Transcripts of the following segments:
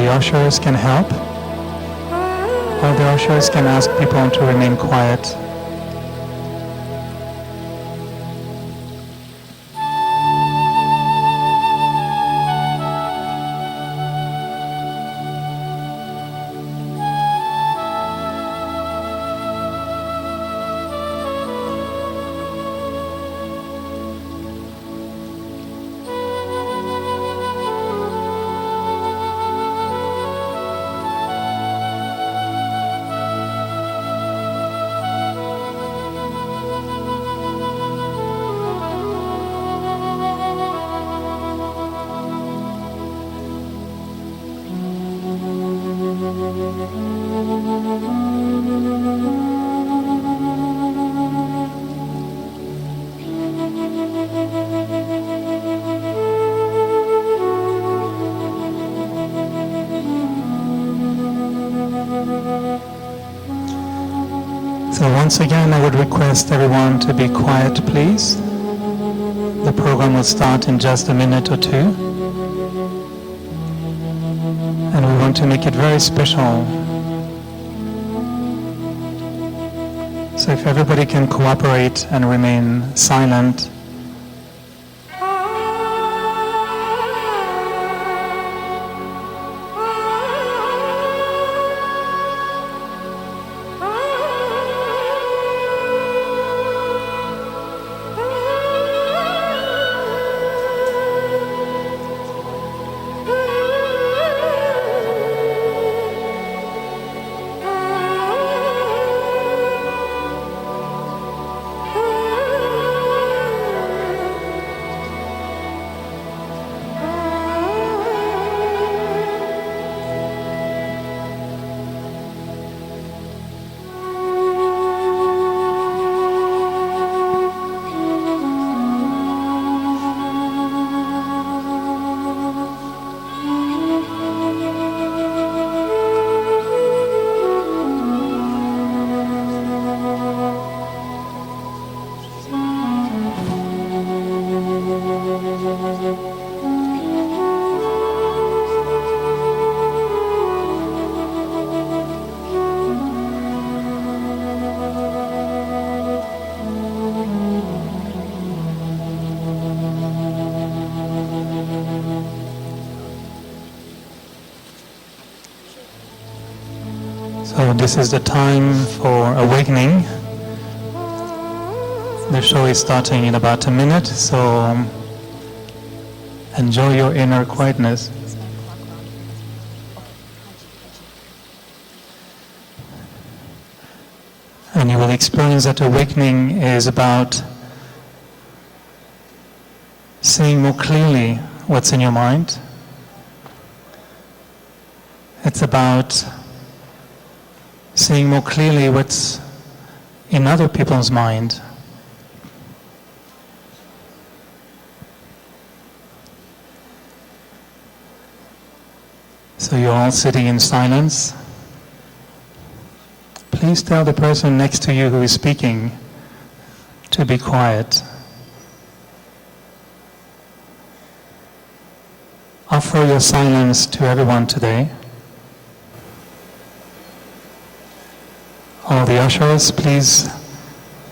the ushers can help, or the ushers can ask people to remain quiet. So once again, I would request everyone to be quiet, please. The program will start in just a minute or two. And we want to make it very special. So if everybody can cooperate and remain silent. So this is the time for awakening. The show is starting in about a minute, so enjoy your inner quietness. And you will experience that awakening is about seeing more clearly what's in your mind. It's about seeing more clearly what's in other people's mind. So you're all sitting in silence. Please tell the person next to you who is speaking to be quiet. Offer your silence to everyone today. All the ushers, please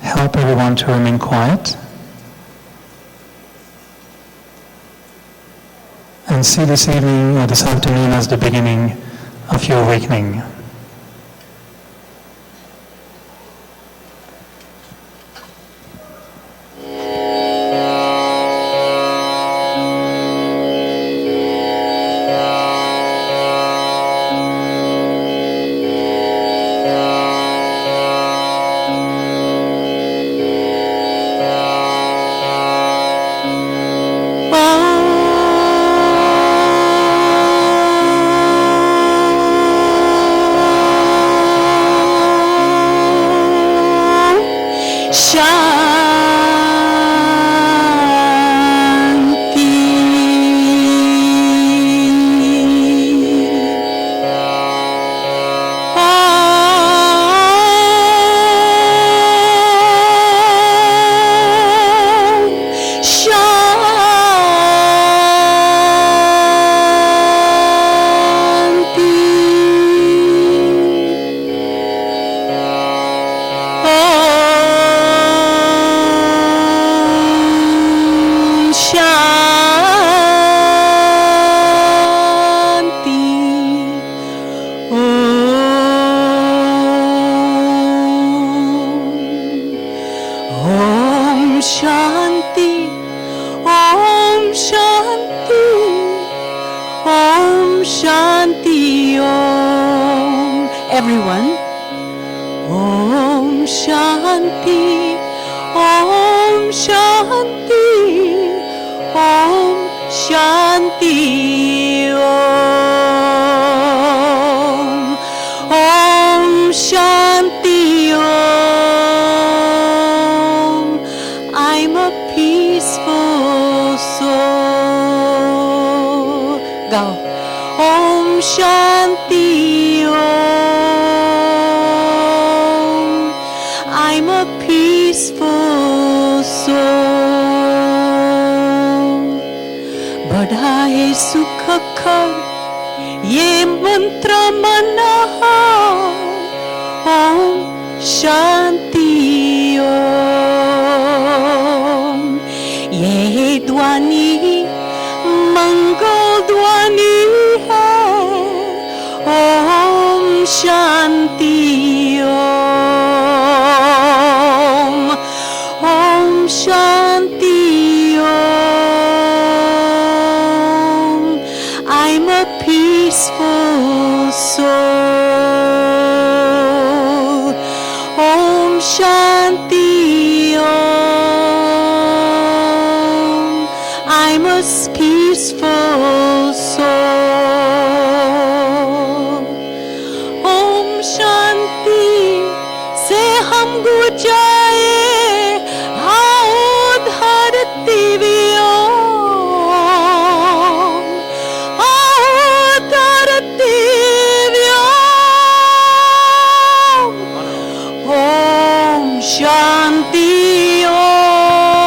help everyone to remain quiet. And see this evening or this afternoon as the beginning of your awakening. Shanti, Om Shanti, Om Shanti, Om. Everyone. Om Shanti, Om Shanti, Om Shanti, Om. Om Shanti, Om. I'm a peaceful soul. Go. Om Shanti, Om. I'm a peaceful soul. बढ़ाए सुख कर ये मंत्र मना ओम शांति ओम. ये ध्वनि मंगल ध्वनि है Om Shanti Om. Om Shanti Om. I'm a peaceful soul. Om Shanti Om. I'm a peaceful soul. Om Shanti se hum gujaye hao dharti vyom. Om Shanti Om.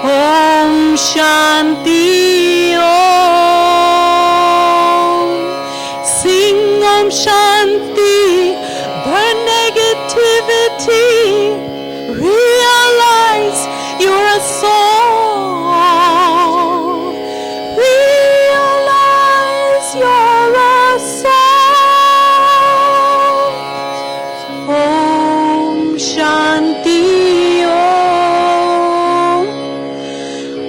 Om Shanti Om. Sing Om Shanti, burn negativity, realize you're a soul. Realize you're a soul. Om Shanti Om.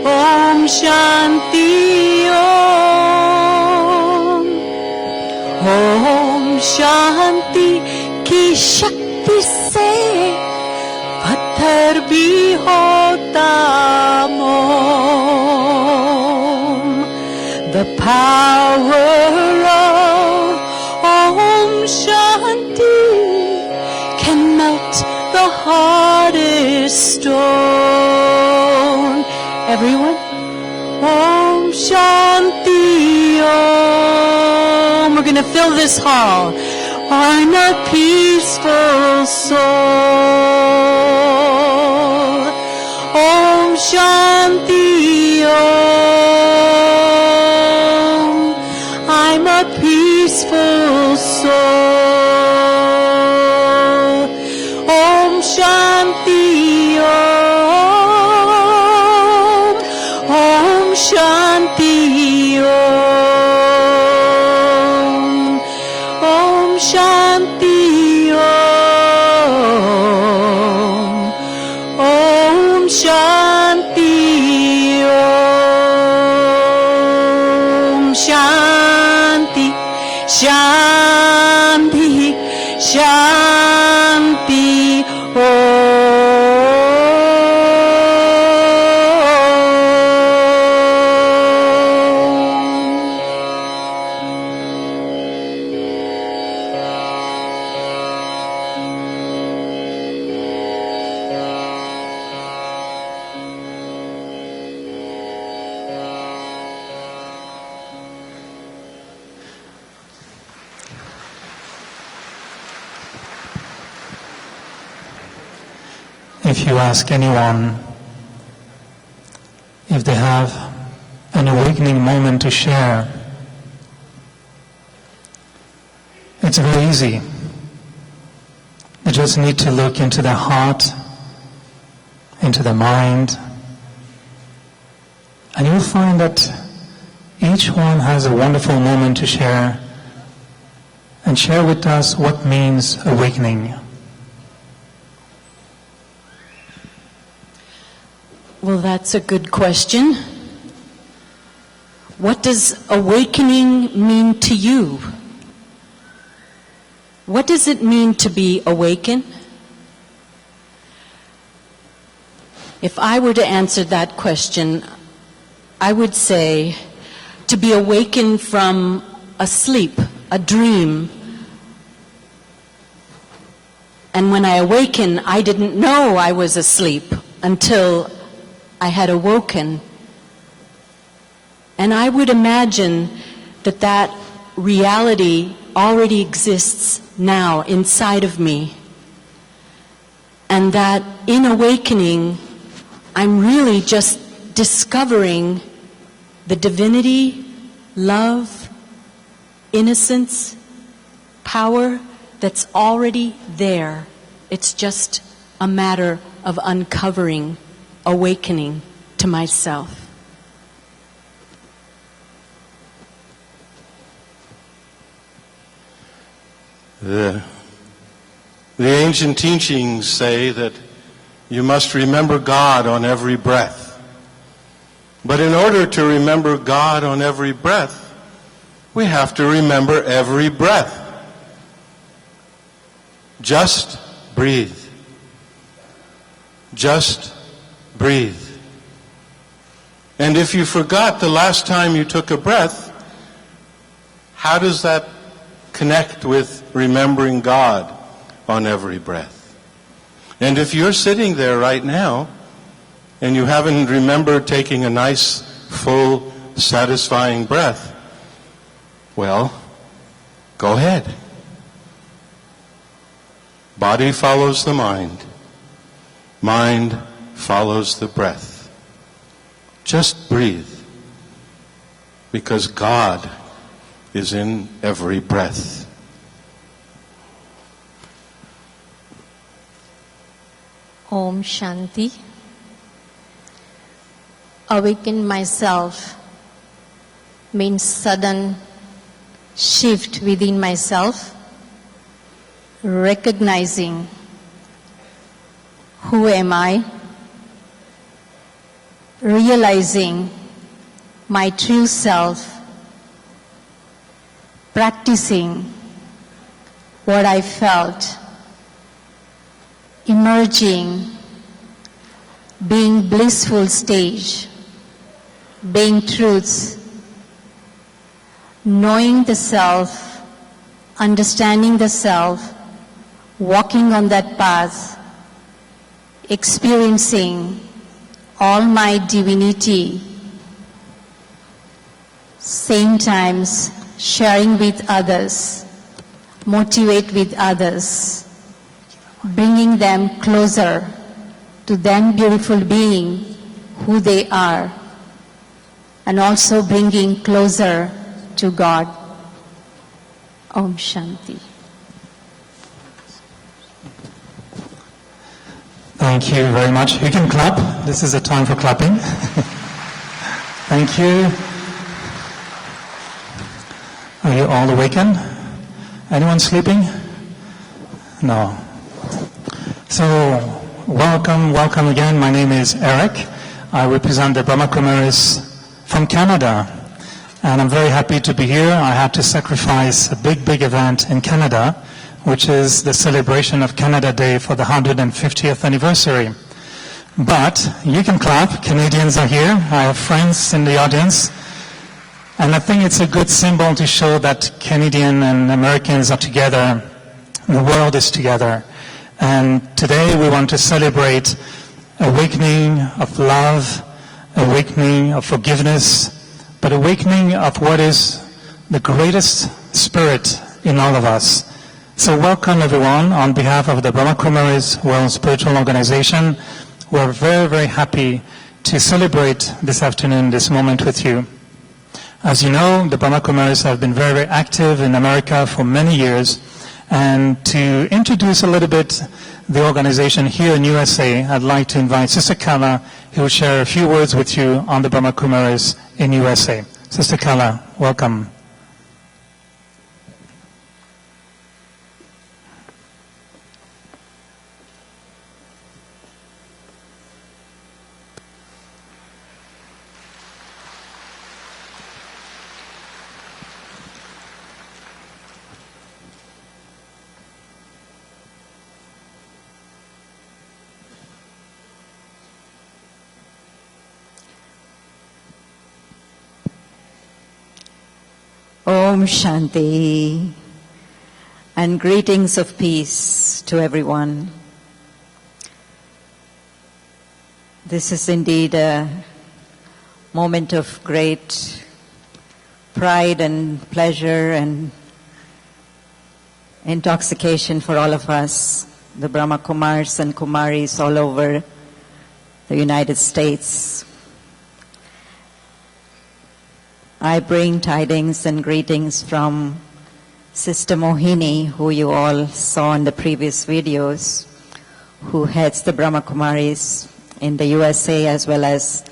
Om Shanti Om. Om Shanti की शक्ति से पत्थर भी होता मोम. The power of Om Shanti can melt the hardest stone. Everyone. Om Shanti Om. We're going to fill this hall. I'm a peaceful soul. Om Shanti Om. I'm a peaceful soul. Om Shanti Om. Om Shanti Om. Om Shanti Om. Om Shanti Om. Shanti, Shanti, Shanti If you ask anyone if they have an awakening moment to share, it's very easy. They just need to look into their heart, into their mind, and you'll find that each one has a wonderful moment to share and share with us what means awakening. Well, that's a good question. What does awakening mean to you? What does it mean to be awakened? If I were to answer that question, I would say to be awakened from a sleep, a dream. And when I awakened, I didn't know I was asleep until I had awoken. And I would imagine that that reality already exists now inside of me. And that in awakening, I'm really just discovering the divinity, love, innocence, power that's already there. It's just a matter of uncovering, awakening to myself. The ancient teachings say that you must remember God on every breath. But in order to remember God on every breath, we have to remember every breath. Just breathe. Just breathe. And if you forgot the last time you took a breath, how does that connect with remembering God on every breath? And if you're sitting there right now and you haven't remembered taking a nice, full, satisfying breath, well, go ahead. Body follows the mind. Mind follows the breath. Just breathe, because God is in every breath. Om Shanti. Awaken myself means sudden shift within myself, recognizing who am I, realizing my true self, practicing what I felt, emerging, being blissful stage, being truths, knowing the self, understanding the self, walking on that path, experiencing all my divinity, same times sharing with others, motivate with others, bringing them closer to them beautiful being who they are, and also bringing closer to God. Om Shanti. Thank you very much. You can clap. This is a time for clapping. Thank you. Are you all awakened? Anyone sleeping? No. So, welcome again. My name is Eric. I represent the Brahma Kumaris from Canada. And I'm very happy to be here. I had to sacrifice a big event in Canada, which is the celebration of Canada Day for the 150th anniversary. But you can clap. Canadians are here. I have friends in the audience. And I think it's a good symbol to show that Canadian and Americans are together. The world is together. And today we want to celebrate awakening of love, awakening of forgiveness, but awakening of what is the greatest spirit in all of us. So welcome everyone on behalf of the Brahma Kumaris World Spiritual Organization. We're very happy to celebrate this afternoon, this moment with you. As you know, the Brahma Kumaris have been very active in America for many years. And to introduce a little bit the organization here in USA, I'd like to invite Sister Kala, who will share a few words with you on the Brahma Kumaris in USA. Sister Kala, welcome. Om Shanti, and greetings of peace to everyone. This is indeed a moment of great pride and pleasure and intoxication for all of us, the Brahma Kumars and Kumaris all over the United States. I bring tidings and greetings from Sister Mohini, who you all saw in the previous videos, who heads the Brahma Kumaris in the USA as well as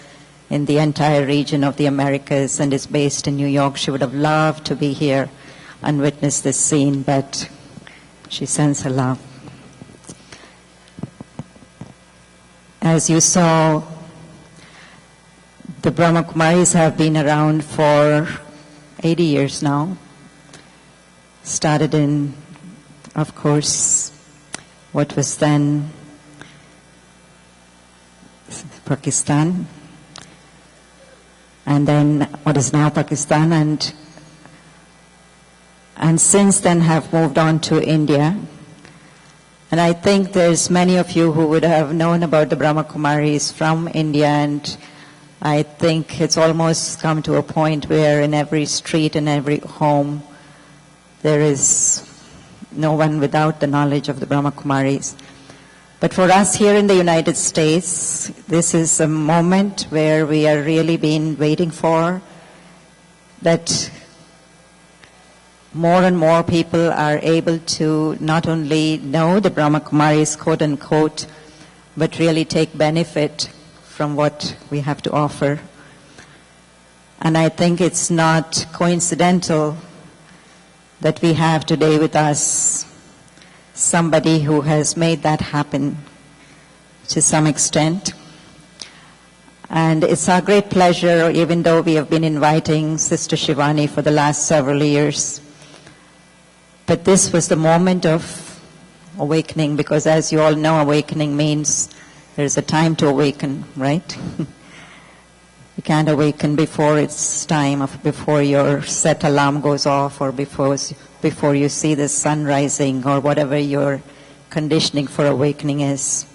in the entire region of the Americas and is based in New York. She would have loved to be here and witness this scene, but she sends her love. As you saw, the Brahma Kumaris have been around for 80 years now. Started in, of course, what was then Pakistan, and then what is now Pakistan, and since then have moved on to India. And I think there's many of you who would have known about the Brahma Kumaris from India, and I think it's almost come to a point where in every street and every home there is no one without the knowledge of the Brahma Kumaris. But for us here in the United States, this is a moment where we are really been waiting for, that more and more people are able to not only know the Brahma Kumaris, quote unquote, but really take benefit from what we have to offer. And I think it's not coincidental that we have today with us somebody who has made that happen to some extent. And it's our great pleasure, even though we have been inviting Sister Shivani for the last several years. But this was the moment of awakening, because as you all know, awakening means there's a time to awaken, right? You can't awaken before it's time, or before your set alarm goes off, or before you see the sun rising, or whatever your conditioning for awakening is.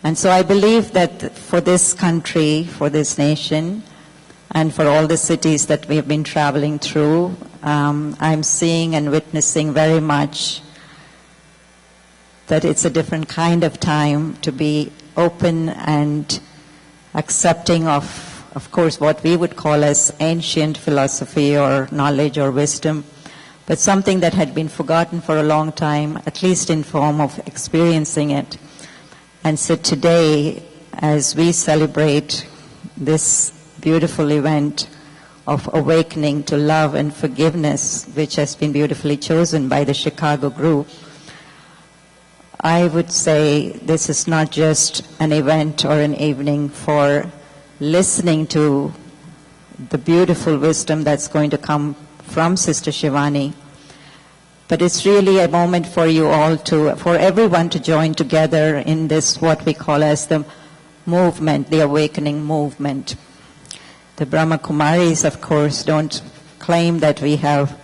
And so I believe that for this country, for this nation, and for all the cities that we have been traveling through, I'm seeing and witnessing very much that it's a different kind of time to be open and accepting of course, what we would call as ancient philosophy or knowledge or wisdom, but something that had been forgotten for a long time, at least in form of experiencing it. And so today, as we celebrate this beautiful event of awakening to love and forgiveness, which has been beautifully chosen by the Chicago group, I would say this is not just an event or an evening for listening to the beautiful wisdom that's going to come from Sister Shivani, but it's really a moment for you all for everyone to join together in this, what we call as the movement, the awakening movement. The Brahma Kumaris, of course, don't claim that we have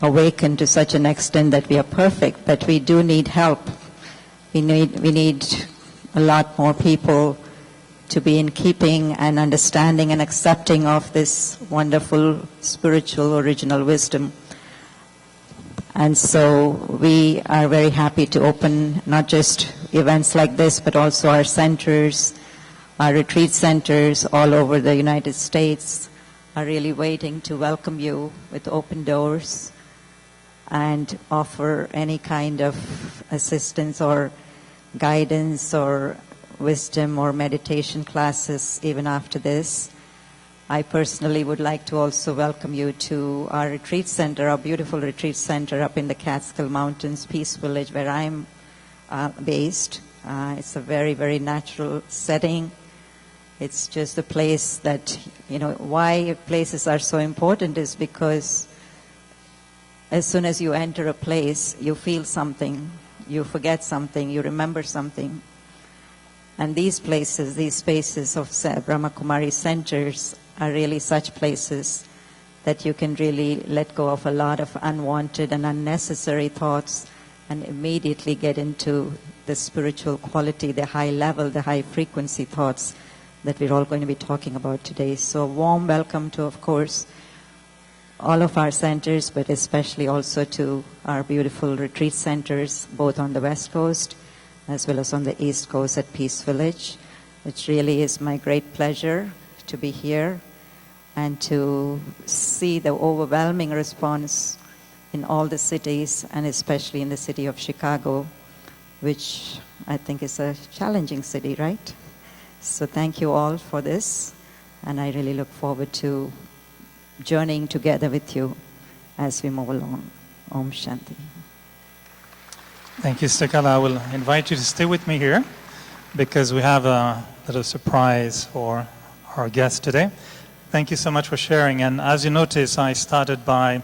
awakened to such an extent that we are perfect, but we do need help. We need a lot more people to be in keeping and understanding and accepting of this wonderful spiritual original wisdom. And so we are very happy to open not just events like this, but also our centers, our retreat centers all over the United States are really waiting to welcome you with open doors and offer any kind of assistance or guidance or wisdom or meditation classes even after this. I personally would like to also welcome you to our retreat center, our beautiful retreat center up in the Catskill Mountains, Peace Village, where I'm based. It's a very, very natural setting. It's just a place that, why places are so important is because as soon as you enter a place, you feel something, you forget something, you remember something. And these places, these spaces of Brahma Kumari centers are really such places that you can really let go of a lot of unwanted and unnecessary thoughts and immediately get into the spiritual quality, the high level, the high frequency thoughts that we're all going to be talking about today. So a warm welcome to, of course, all of our centers, but especially also to our beautiful retreat centers, both on the West Coast as well as on the East Coast at Peace Village. It really is my great pleasure to be here and to see the overwhelming response in all the cities, and especially in the city of Chicago, which I think is a challenging city, right? So thank you all for this, and I really look forward to journeying together with you as we move along. Om Shanti. Thank you, Sister Kala. I will invite you to stay with me here because we have a little surprise for our guest today. Thank you so much for sharing. And as you notice, I started by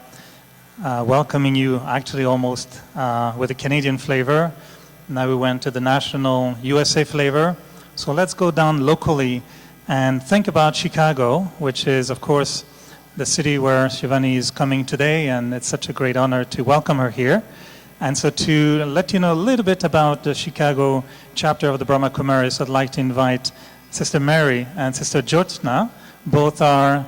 welcoming you actually almost with a Canadian flavor. Now we went to the national USA flavor. So let's go down locally and think about Chicago, which is, of course, the city where Shivani is coming today, and it's such a great honor to welcome her here. And so to let you know a little bit about the Chicago chapter of the Brahma Kumaris, I'd like to invite Sister Mary and Sister Jyotsna. Both are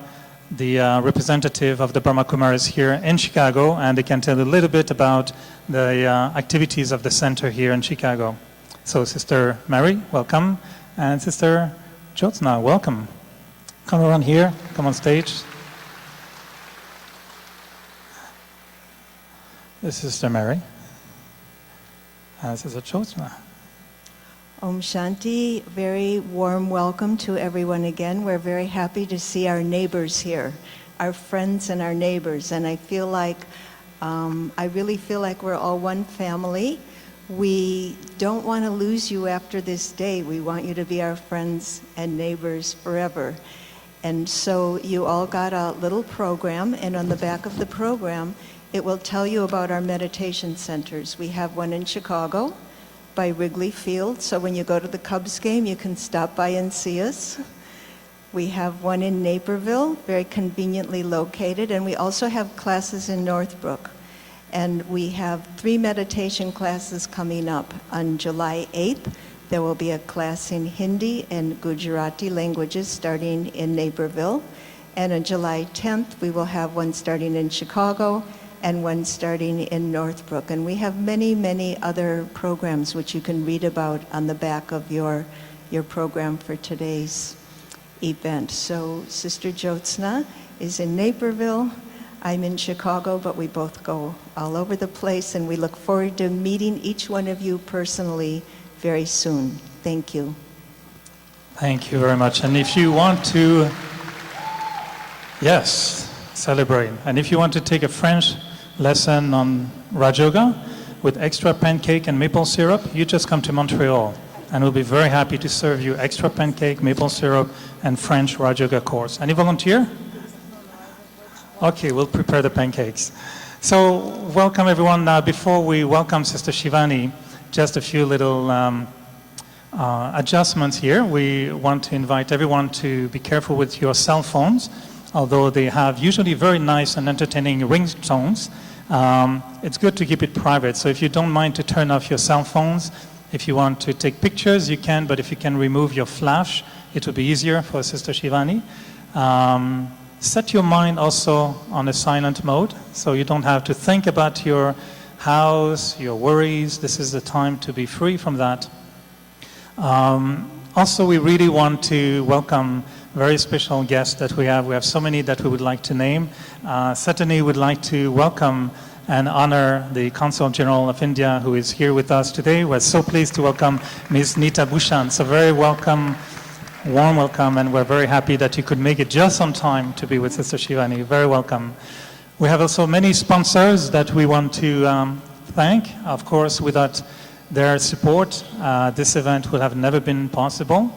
the representative of the Brahma Kumaris here in Chicago, and they can tell a little bit about the activities of the center here in Chicago. So Sister Mary, welcome, and Sister Jyotsna, welcome. Come around here, come on stage. This is Sister Mary. This is Jyotsna. Om Shanti, very warm welcome to everyone again. We're very happy to see our neighbors here, our friends and our neighbors. And I feel like, I really feel like we're all one family. We don't want to lose you after this day. We want you to be our friends and neighbors forever. And so you all got a little program, and on the back of the program, it will tell you about our meditation centers. We have one in Chicago by Wrigley Field, so when you go to the Cubs game, you can stop by and see us. We have one in Naperville, very conveniently located, and we also have classes in Northbrook. And we have 3 meditation classes coming up. On July 8th, there will be a class in Hindi and Gujarati languages starting in Naperville. And on July 10th, we will have one starting in Chicago and one starting in Northbrook. And we have many, many other programs which you can read about on the back of your program for today's event. So Sister Jyotsna is in Naperville, I'm in Chicago, but we both go all over the place, and we look forward to meeting each one of you personally very soon. Thank you. Thank you very much. And if you want to, yes, celebrate. And if you want to take a French lesson on Raj Yoga with extra pancake and maple syrup, you just come to Montreal, and we'll be very happy to serve you extra pancake, maple syrup, and French Raj Yoga course. Any volunteer? Okay, we'll prepare the pancakes. So welcome everyone. Now before we welcome Sister Shivani, just a few little adjustments here. We want to invite everyone to be careful with your cell phones. Although they have usually very nice and entertaining ringtones, it's good to keep it private. So if you don't mind to turn off your cell phones, if you want to take pictures, you can, but if you can remove your flash, it will be easier for Sister Shivani. Set your mind also on a silent mode, so you don't have to think about your house, your worries. This is the time to be free from that. Also, we really want to welcome very special guests that we have. We have so many that we would like to name. Certainly would like to welcome and honor the Consul General of India who is here with us today. We're so pleased to welcome Ms. Nita Bhushan. So very welcome, warm welcome, and we're very happy that you could make it just on time to be with Sister Shivani. Very welcome. We have also many sponsors that we want to thank. Of course, without their support, this event would have never been possible.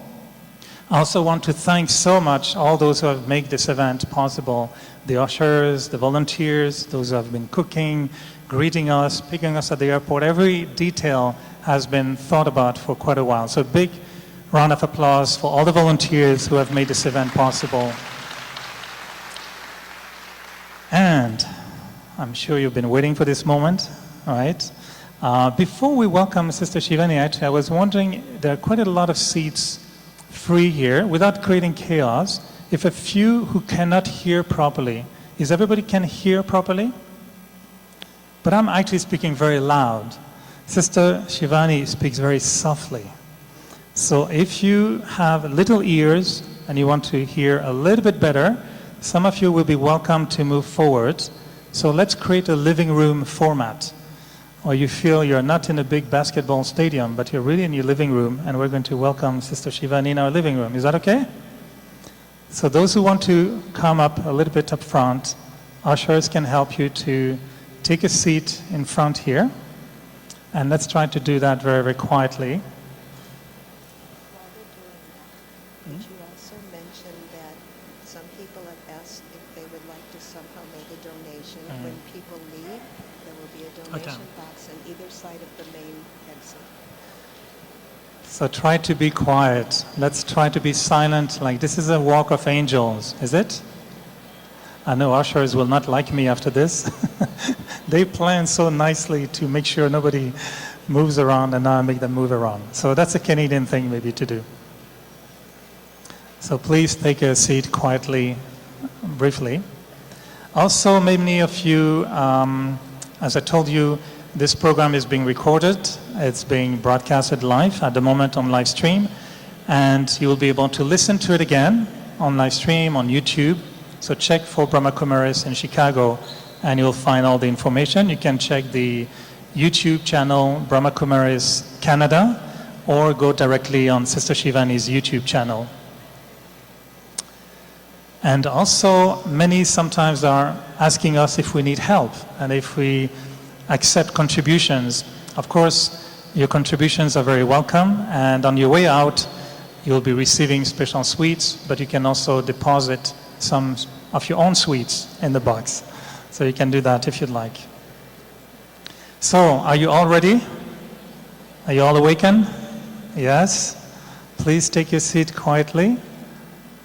I also want to thank so much all those who have made this event possible. The ushers, the volunteers, those who have been cooking, greeting us, picking us at the airport. Every detail has been thought about for quite a while. So a big round of applause for all the volunteers who have made this event possible. I'm sure you've been waiting for this moment, all right? Before we welcome Sister Shivani, actually, I was wondering, there are quite a lot of seats free here, without creating chaos. If a few who cannot hear properly, is everybody can hear properly? But I'm actually speaking very loud. Sister Shivani speaks very softly. So if you have little ears and you want to hear a little bit better, some of you will be welcome to move forward. So let's create a living room format. Or you feel you're not in a big basketball stadium, but you're really in your living room, and we're going to welcome Sister Shivani in our living room. Is that okay? So those who want to come up a little bit up front, ushers can help you to take a seat in front here. And let's try to do that very, very quietly. Could you also mention that some people have asked if they would like to somehow make a donation? When people leave, there will be a donation box on either side of the main exit. So try to be quiet. Let's try to be silent. Like this is a walk of angels, is it? I know ushers will not like me after this. They plan so nicely to make sure nobody moves around, and now I make them move around. So that's a Canadian thing maybe to do. So please take a seat quietly, briefly. Also, many of you, as I told you, this program is being recorded. It's being broadcasted live at the moment on live stream. And you will be able to listen to it again on live stream, on YouTube. So check for Brahma Kumaris in Chicago, and you'll find all the information. You can check the YouTube channel, Brahma Kumaris Canada, or go directly on Sister Shivani's YouTube channel. And also, many sometimes are asking us if we need help and if we accept contributions. Of course, your contributions are very welcome, and on your way out, you'll be receiving special sweets, but you can also deposit some of your own sweets in the box. So you can do that if you'd like. So, are you all ready? Are you all awakened? Yes? Please take your seat quietly.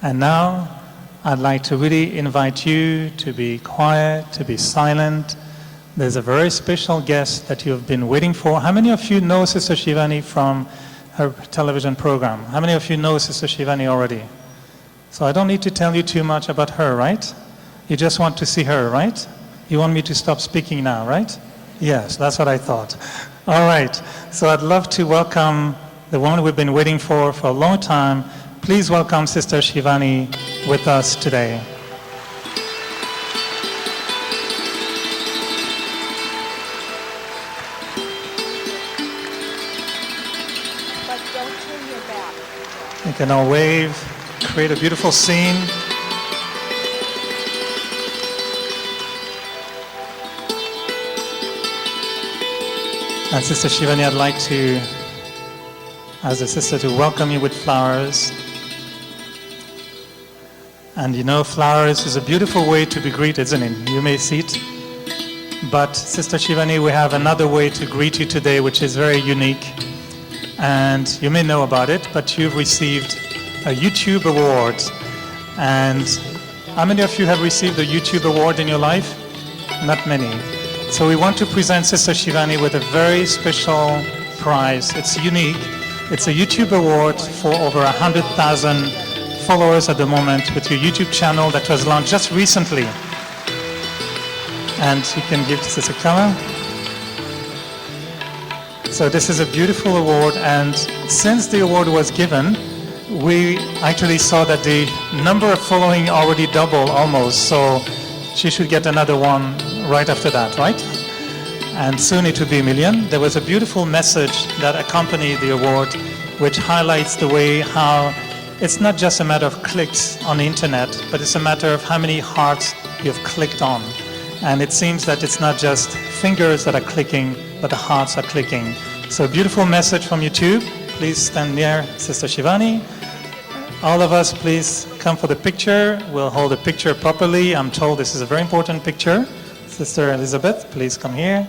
And now, I'd like to really invite you to be quiet, to be silent. There's a very special guest that you've been waiting for. How many of you know Sister Shivani from her television program? How many of you know Sister Shivani already? So I don't need to tell you too much about her, right? You just want to see her, right? You want me to stop speaking now, right? Yes, that's what I thought. All right. So I'd love to welcome the one we've been waiting for a long time. Please welcome Sister Shivani with us today. But don't turn your back. You can all wave, create a beautiful scene. And Sister Shivani, I'd like to, as a sister, to welcome you with flowers. And you know, flowers is a beautiful way to be greeted, isn't it? You may see it. But Sister Shivani, we have another way to greet you today, which is very unique. And you may know about it, but you've received a YouTube award. And how many of you have received a YouTube award in your life? Not many. So we want to present Sister Shivani with a very special prize. It's unique. It's a YouTube award for over 100,000 followers at the moment with your YouTube channel that was launched just recently. And you can give to Sister Kala. So this is a beautiful award, and since the award was given, we actually saw that the number of following already doubled almost, so she should get another one right after that, right? And soon it will be 1 million. There was a beautiful message that accompanied the award, which highlights the way how it's not just a matter of clicks on the internet, but it's a matter of how many hearts you've clicked on. And it seems that it's not just fingers that are clicking, but the hearts are clicking. So a beautiful message from YouTube. Please stand near Sister Shivani. All of us, please come for the picture. We'll hold the picture properly. I'm told this is a very important picture. Sister Elizabeth, please come here.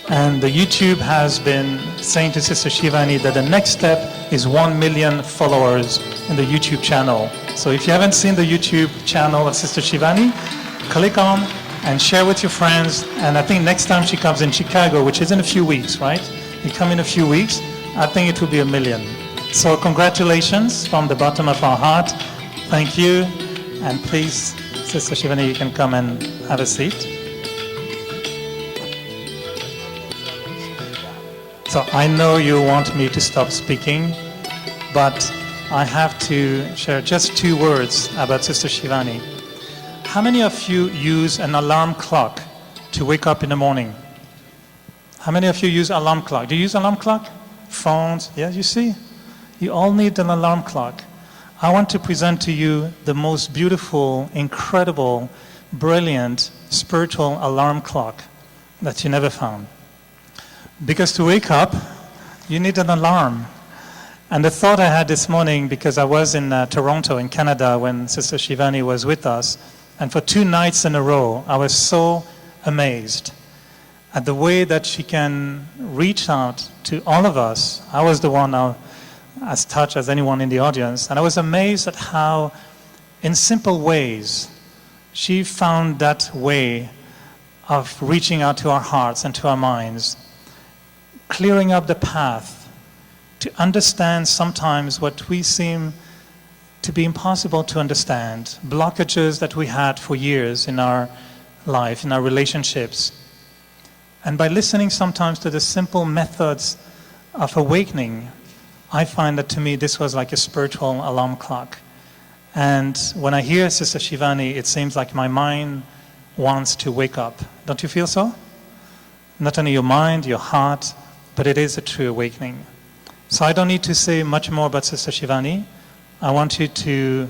And And the YouTube has been saying to Sister Shivani that the next step is 1 million followers in the YouTube channel. So if you haven't seen the YouTube channel of Sister Shivani, click on and share with your friends. And I think next time she comes in Chicago, which is in a few weeks, right? You come in a few weeks, I think it will be 1 million. So congratulations from the bottom of our heart. Thank you. And please, Sister Shivani, you can come and have a seat. So I know you want me to stop speaking, but I have to share just 2 words about Sister Shivani. How many of you use an alarm clock to wake up in the morning? How many of you use alarm clock? Do you use alarm clock? Phones? Yeah, you see? You all need an alarm clock. I want to present to you the most beautiful, incredible, brilliant, spiritual alarm clock that you never found. Because to wake up, you need an alarm. And the thought I had this morning, because I was in Toronto, in Canada, when Sister Shivani was with us, and for 2 nights in a row, I was so amazed at the way that she can reach out to all of us. I was the one as touched as anyone in the audience, and I was amazed at how, in simple ways, she found that way of reaching out to our hearts and to our minds, clearing up the path to understand sometimes what we seem to be impossible to understand, blockages that we had for years in our life, in our relationships. And by listening sometimes to the simple methods of awakening, I find that to me this was like a spiritual alarm clock. And when I hear Sister Shivani, it seems like my mind wants to wake up. Don't you feel so? Not only your mind, your heart, but it is a true awakening. So I don't need to say much more about Sister Shivani. I want you to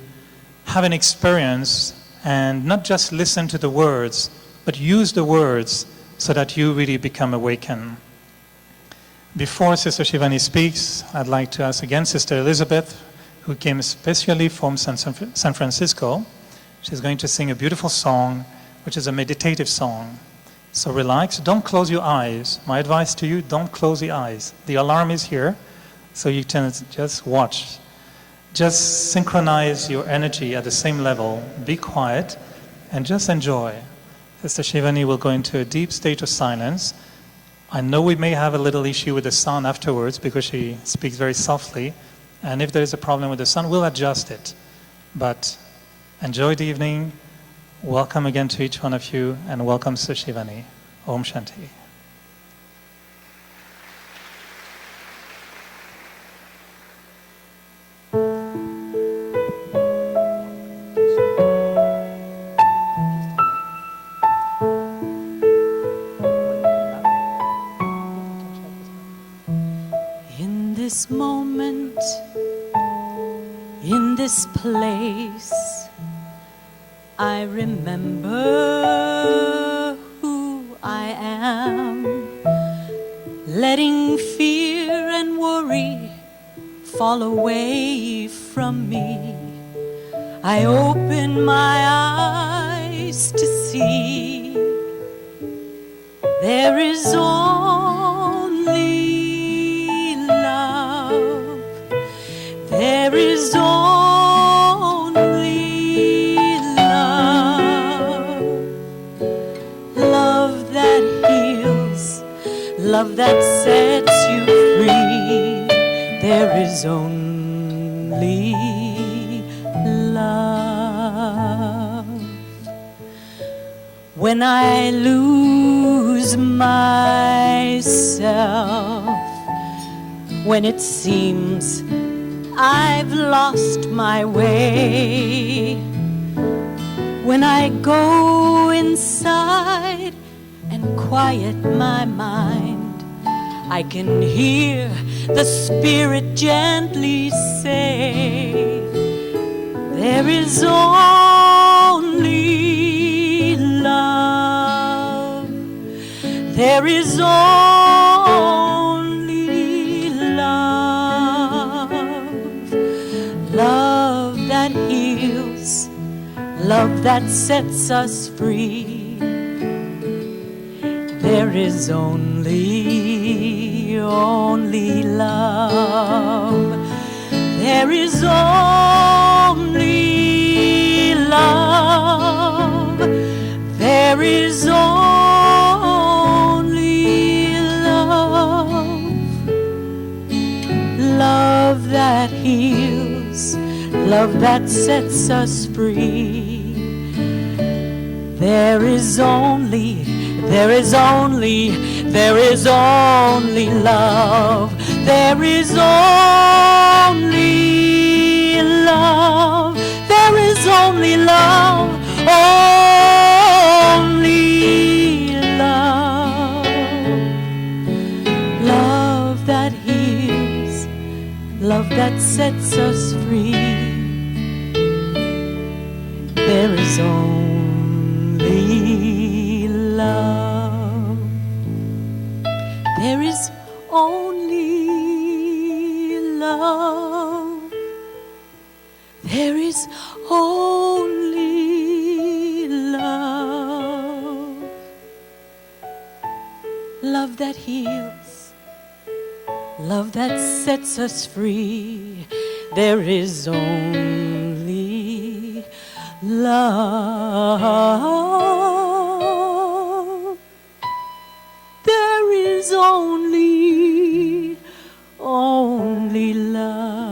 have an experience and not just listen to the words, but use the words so that you really become awakened. Before Sister Shivani speaks, I'd like to ask again Sister Elizabeth, who came especially from San Francisco. She's going to sing a beautiful song, which is a meditative song. So relax, don't close your eyes. My advice to you, don't close the eyes. The alarm is here, so you can just watch. Just synchronize your energy at the same level. Be quiet and just enjoy. Sister Shivani will go into a deep state of silence. I know we may have a little issue with the sound afterwards because she speaks very softly. And if there is a problem with the sound, we'll adjust it. But enjoy the evening. Welcome again to each one of you, and welcome Sister Shivani. Om Shanti. In this moment, in this place, I remember who I am, letting fear and worry fall away from me. I open my eyes to see there is only love. There is love that sets you free. There is only love. When I lose myself, when it seems I've lost my way, when I go inside and quiet my mind, I can hear the Spirit gently say, there is only love. There is only love. Love that heals, love that sets us free. There is only only love. There is only love. There is only love. Love that heals, love that sets us free. There is only love. There is only love. There is only love. Only love. Love that heals, love that sets us free. There is only love. There is only love. There is only love. Love that heals, love that sets us free. There is only love. There is only love.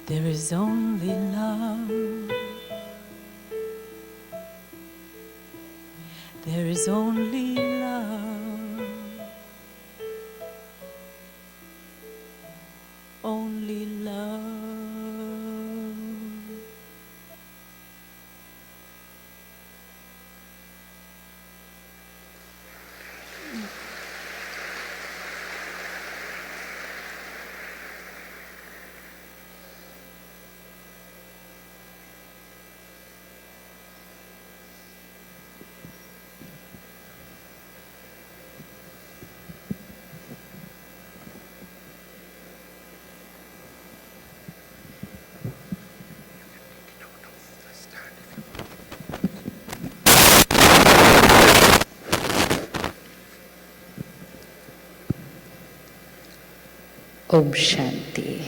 There is only love. There is only love. Only love. Om Shanti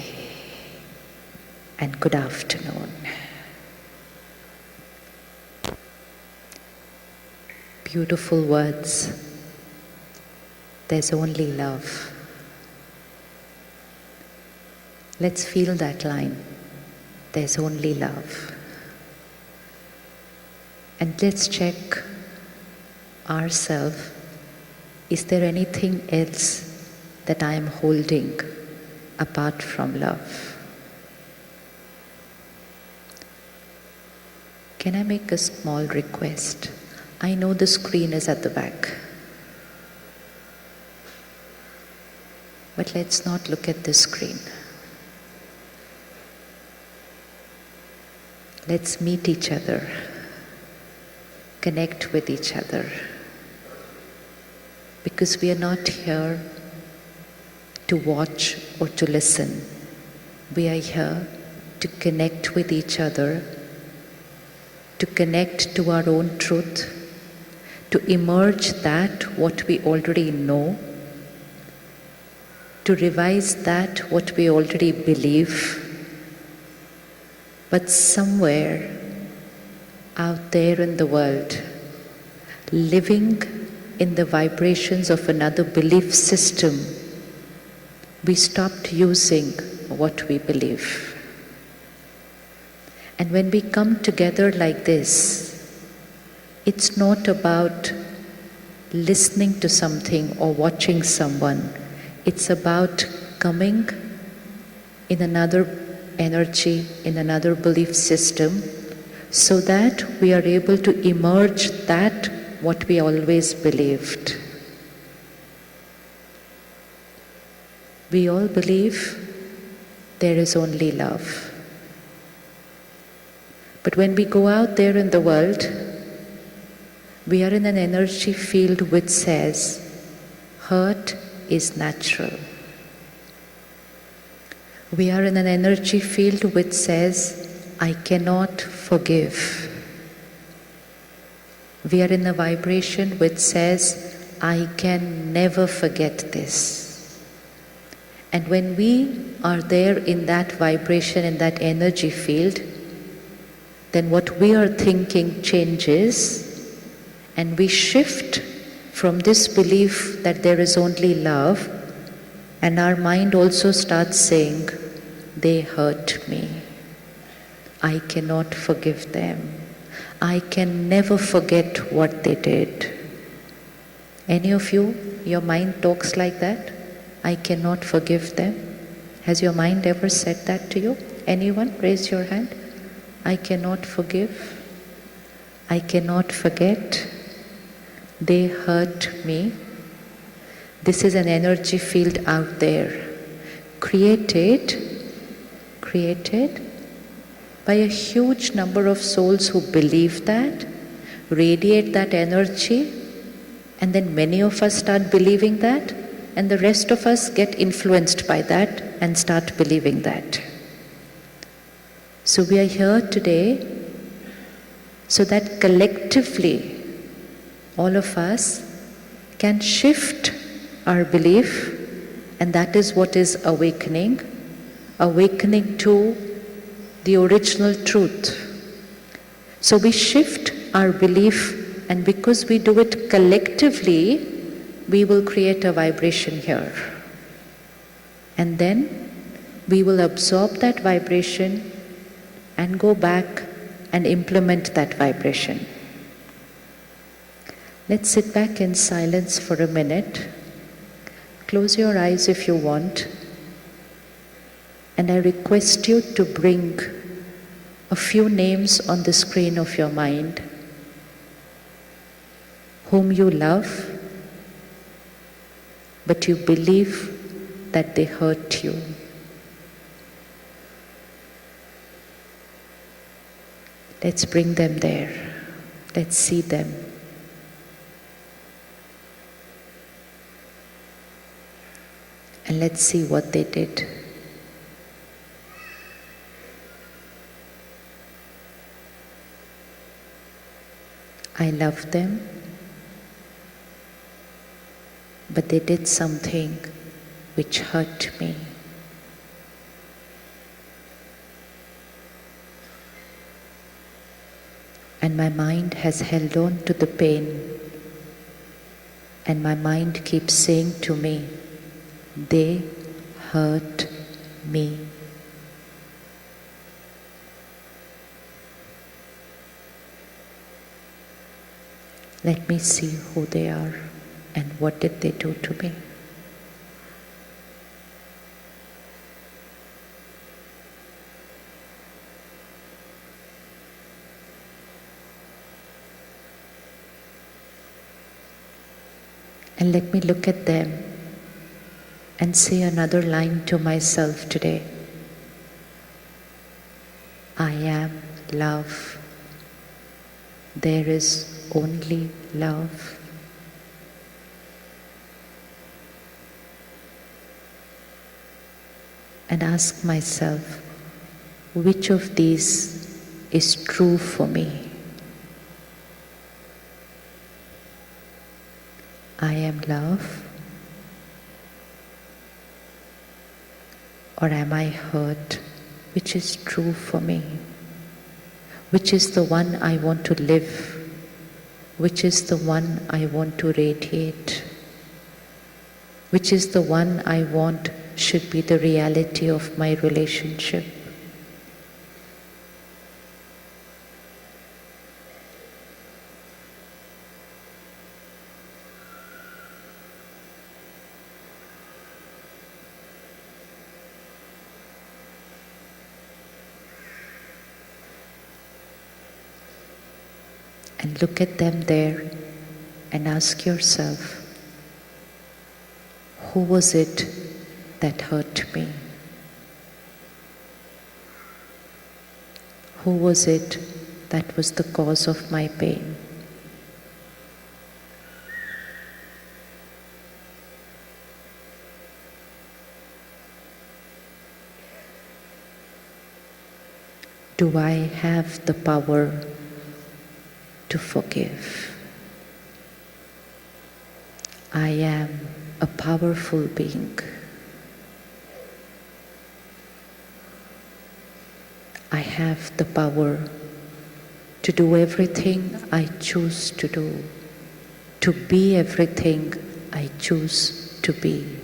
and good afternoon. Beautiful words. There's only love. Let's feel that line. There's only love. And let's check ourselves. Is there anything else that I am holding apart from love? Can I make a small request? I know the screen is at the back, but let's not look at the screen. Let's meet each other, connect with each other, because we are not here to watch or to listen. We are here to connect with each other, to connect to our own truth, to emerge that what we already know, to revise that what we already believe. But somewhere out there in the world, living in the vibrations of another belief system, we stopped using what we believe. And when we come together like this, it's not about listening to something or watching someone. It's about coming in another energy, in another belief system, so that we are able to emerge that what we always believed. We all believe there is only love. But when we go out there in the world, we are in an energy field which says, hurt is natural. We are in an energy field which says, I cannot forgive. We are in a vibration which says, I can never forget this. And when we are there in that vibration, in that energy field, then what we are thinking changes, and we shift from this belief that there is only love, and our mind also starts saying, they hurt me. I cannot forgive them. I can never forget what they did. Any of you, your mind talks like that? I cannot forgive them. Has your mind ever said that to you? Anyone? Raise your hand. I cannot forgive. I cannot forget. They hurt me. This is an energy field out there, created by a huge number of souls who believe that, radiate that energy, and then many of us start believing that, and the rest of us get influenced by that and start believing that. So we are here today so that collectively all of us can shift our belief, and that is what is awakening to the original truth. So we shift our belief, and because we do it collectively, we will create a vibration here. And then we will absorb that vibration and go back and implement that vibration. Let's sit back in silence for a minute. Close your eyes if you want. And I request you to bring a few names on the screen of your mind whom you love, but you believe that they hurt you. Let's bring them there. Let's see them. And let's see what they did. I love them, but they did something which hurt me. And my mind has held on to the pain, and my mind keeps saying to me, they hurt me. Let me see who they are and what did they do to me. And let me look at them and say another line to myself today. I am love. There is only love. And ask myself, which of these is true for me? I am love, or am I hurt? Which is true for me? Which is the one I want to live? Which is the one I want to radiate? Which is the one I want should be the reality of my relationship? And look at them there and ask yourself, who was it that hurt me? Who was it that was the cause of my pain? Do I have the power to forgive? I am a powerful being. I have the power to do everything I choose to do, to be everything I choose to be.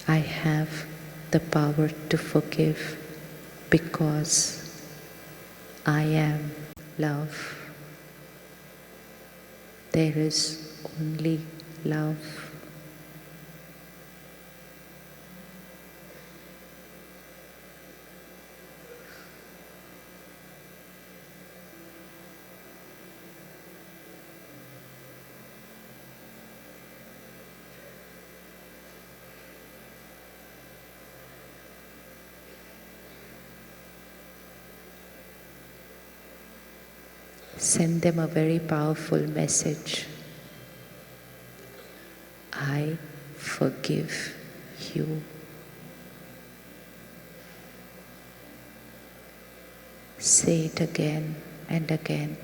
I have the power to forgive because I am love. There is only love. Send them a very powerful message. I forgive you. Say it again and again.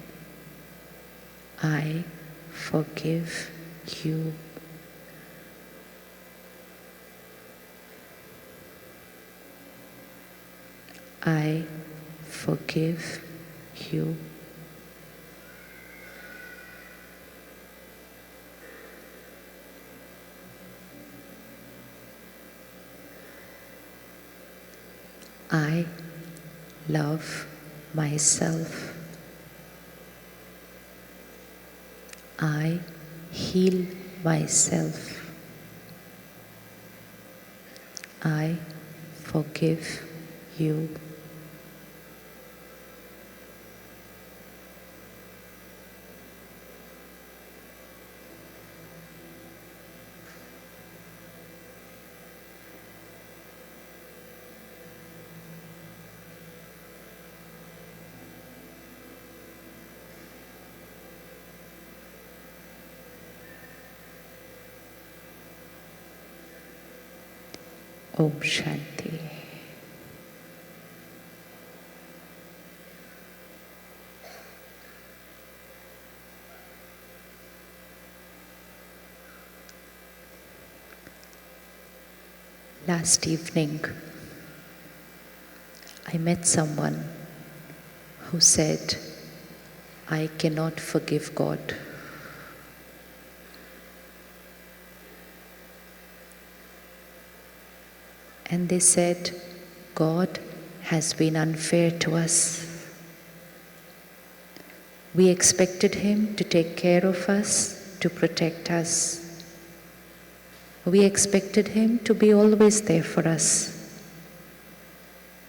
I forgive you. I forgive you. I love myself. I heal myself. I forgive you. Om Shanti. Last evening, I met someone who said, I cannot forgive God. And they said, God has been unfair to us. We expected Him to take care of us, to protect us. We expected Him to be always there for us.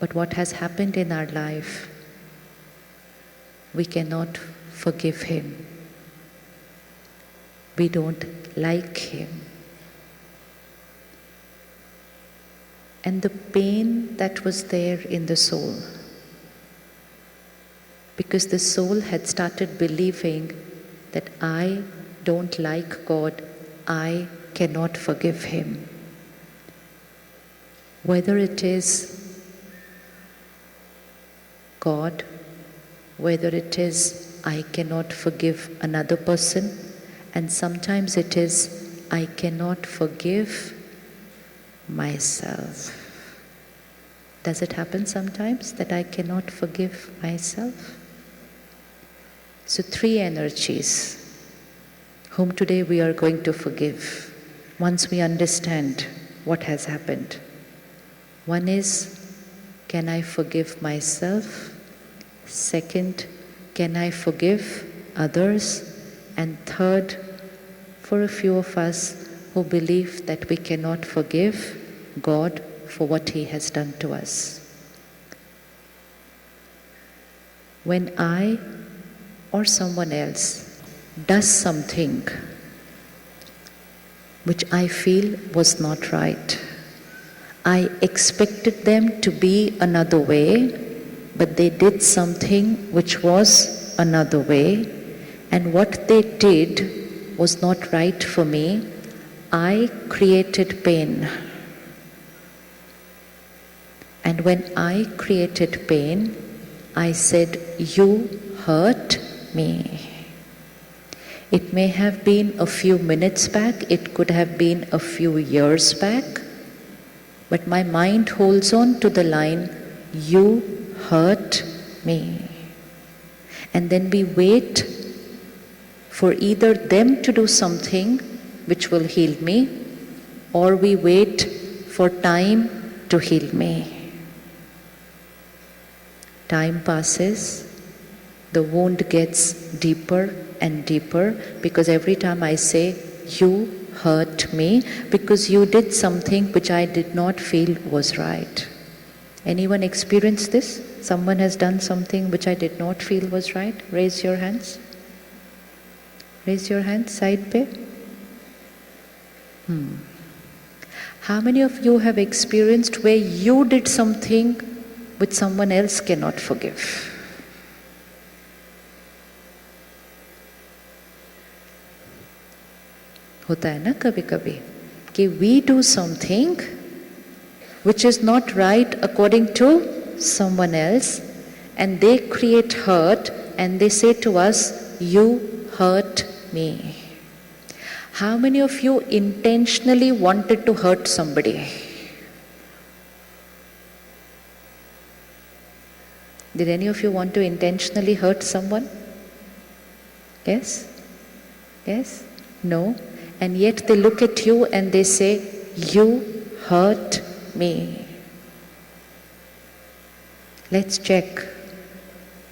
But what has happened in our life, we cannot forgive Him. We don't like Him. And the pain that was there in the soul, because the soul had started believing that I don't like God, I cannot forgive Him. Whether it is God, whether it is I cannot forgive another person, and sometimes it is I cannot forgive myself. Does it happen sometimes that I cannot forgive myself? So 3 energies whom today we are going to forgive once we understand what has happened. One is, can I forgive myself? Second, can I forgive others? And third, for a few of us who believe that we cannot forgive God for what He has done to us. When I or someone else does something which I feel was not right, I expected them to be another way, but they did something which was another way, and what they did was not right for me, I created pain. And when I created pain, I said, you hurt me. It may have been a few minutes back, it could have been a few years back, but my mind holds on to the line, you hurt me. And then we wait for either them to do something which will heal me, or we wait for time to heal me. Time passes, the wound gets deeper and deeper, because every time I say, you hurt me, because you did something which I did not feel was right. Anyone experienced this? Someone has done something which I did not feel was right? Raise your hands. Raise your hands, side pe. How many of you have experienced where you did something which someone else cannot forgive? होता है ना कभी कभी कि we do something which is not right according to someone else, and they create hurt, and they say to us, you hurt me. How many of you intentionally wanted to hurt somebody? Did any of you want to intentionally hurt someone? Yes? Yes? No? And yet they look at you and they say, you hurt me. Let's check.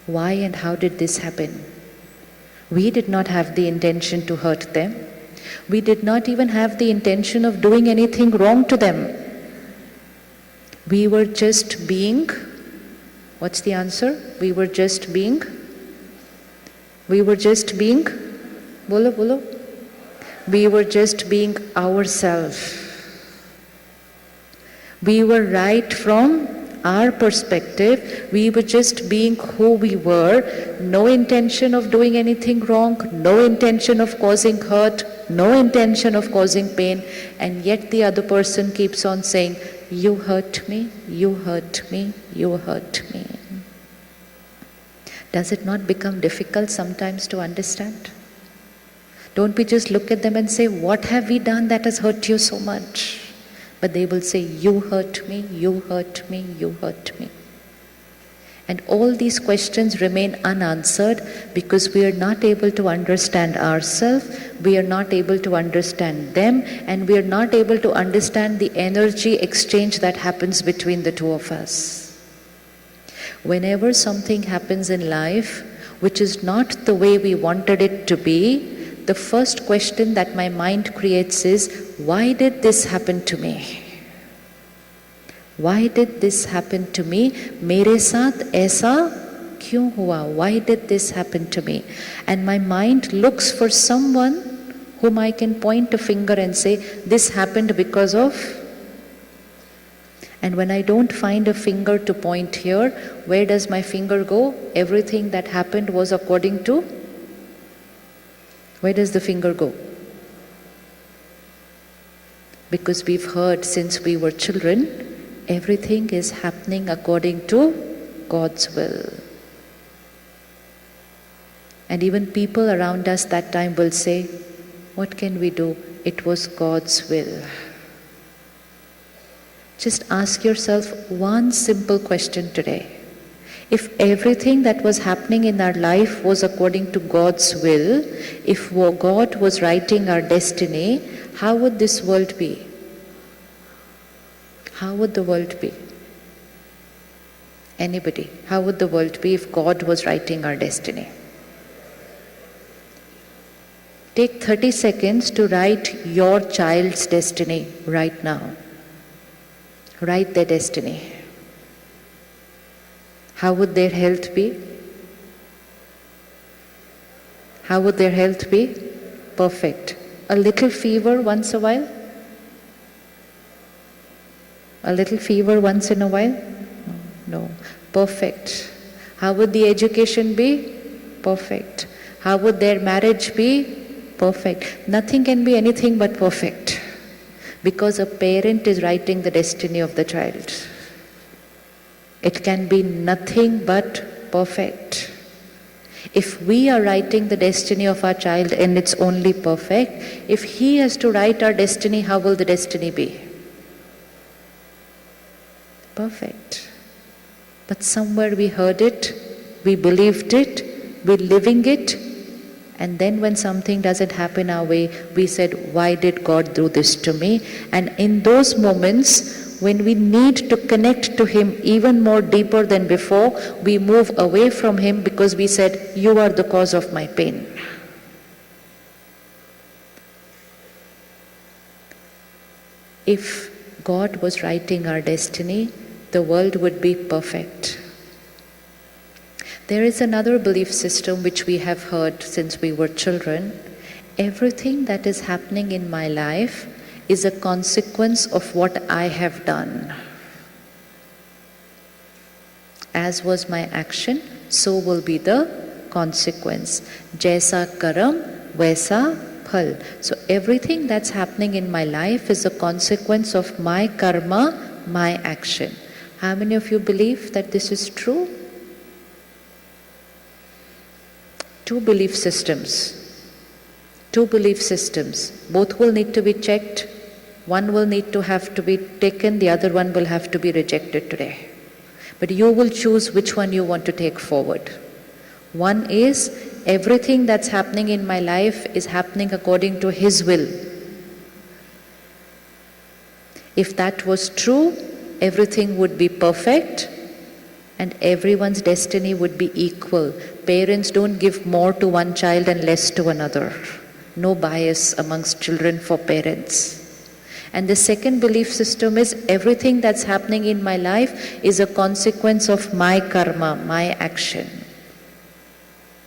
Why and how did this happen? We did not have the intention to hurt them. We did not even have the intention of doing anything wrong to them. We were just being, what's the answer? We were just being, Bolo, Bolo. We were just being ourselves. We were right from our perspective. We were just being who we were. No intention of doing anything wrong, no intention of causing hurt, no intention of causing pain, and yet the other person keeps on saying, you hurt me, you hurt me, you hurt me. Does it not become difficult sometimes to understand? Don't we just look at them and say, what have we done that has hurt you so much? But they will say, you hurt me, you hurt me, you hurt me. And all these questions remain unanswered because we are not able to understand ourselves, we are not able to understand them, and we are not able to understand the energy exchange that happens between the two of us. Whenever something happens in life which is not the way we wanted it to be, the first question that my mind creates is, why did this happen to me? Why did this happen to me? Mere saath aisa kyun hua? Why did this happen to me? And my mind looks for someone whom I can point a finger and say, this happened because of. And when I don't find a finger to point here, where does my finger go? Everything that happened was according to. Where does the finger go? Because we've heard since we were children, everything is happening according to God's will. And even people around us that time will say, what can we do? It was God's will. Just ask yourself one simple question today. If everything that was happening in our life was according to God's will, if God was writing our destiny, how would this world be? How would the world be? Anybody? How would the world be if God was writing our destiny? Take 30 seconds to write your child's destiny right now. Write their destiny. How would their health be? How would their health be? Perfect. A little fever once a while? A little fever once in a while? No. Perfect. How would the education be? Perfect. How would their marriage be? Perfect. Nothing can be anything but perfect. Because a parent is writing the destiny of the child. It can be nothing but perfect. If we are writing the destiny of our child and it's only perfect, if he has to write our destiny, how will the destiny be? Perfect. But somewhere we heard it, we believed it, we're living it, and then when something doesn't happen our way, we said, why did God do this to me? And in those moments, when we need to connect to Him even more deeper than before, we move away from Him because we said, you are the cause of my pain. If God was writing our destiny, the world would be perfect. There is another belief system which we have heard since we were children. Everything that is happening in my life is a consequence of what I have done. As was my action, so will be the consequence. Jaisa karam, vaisa phal. So everything that's happening in my life is a consequence of my karma, my action. How many of you believe that this is true? Two belief systems. Both will need to be checked. One will need to have to be taken, the other one will have to be rejected today. But you will choose which one you want to take forward. One is, everything that's happening in my life is happening according to His will. If that was true, everything would be perfect and everyone's destiny would be equal. Parents don't give more to one child and less to another. No bias amongst children for parents. And the second belief system is, everything that's happening in my life is a consequence of my karma, my action.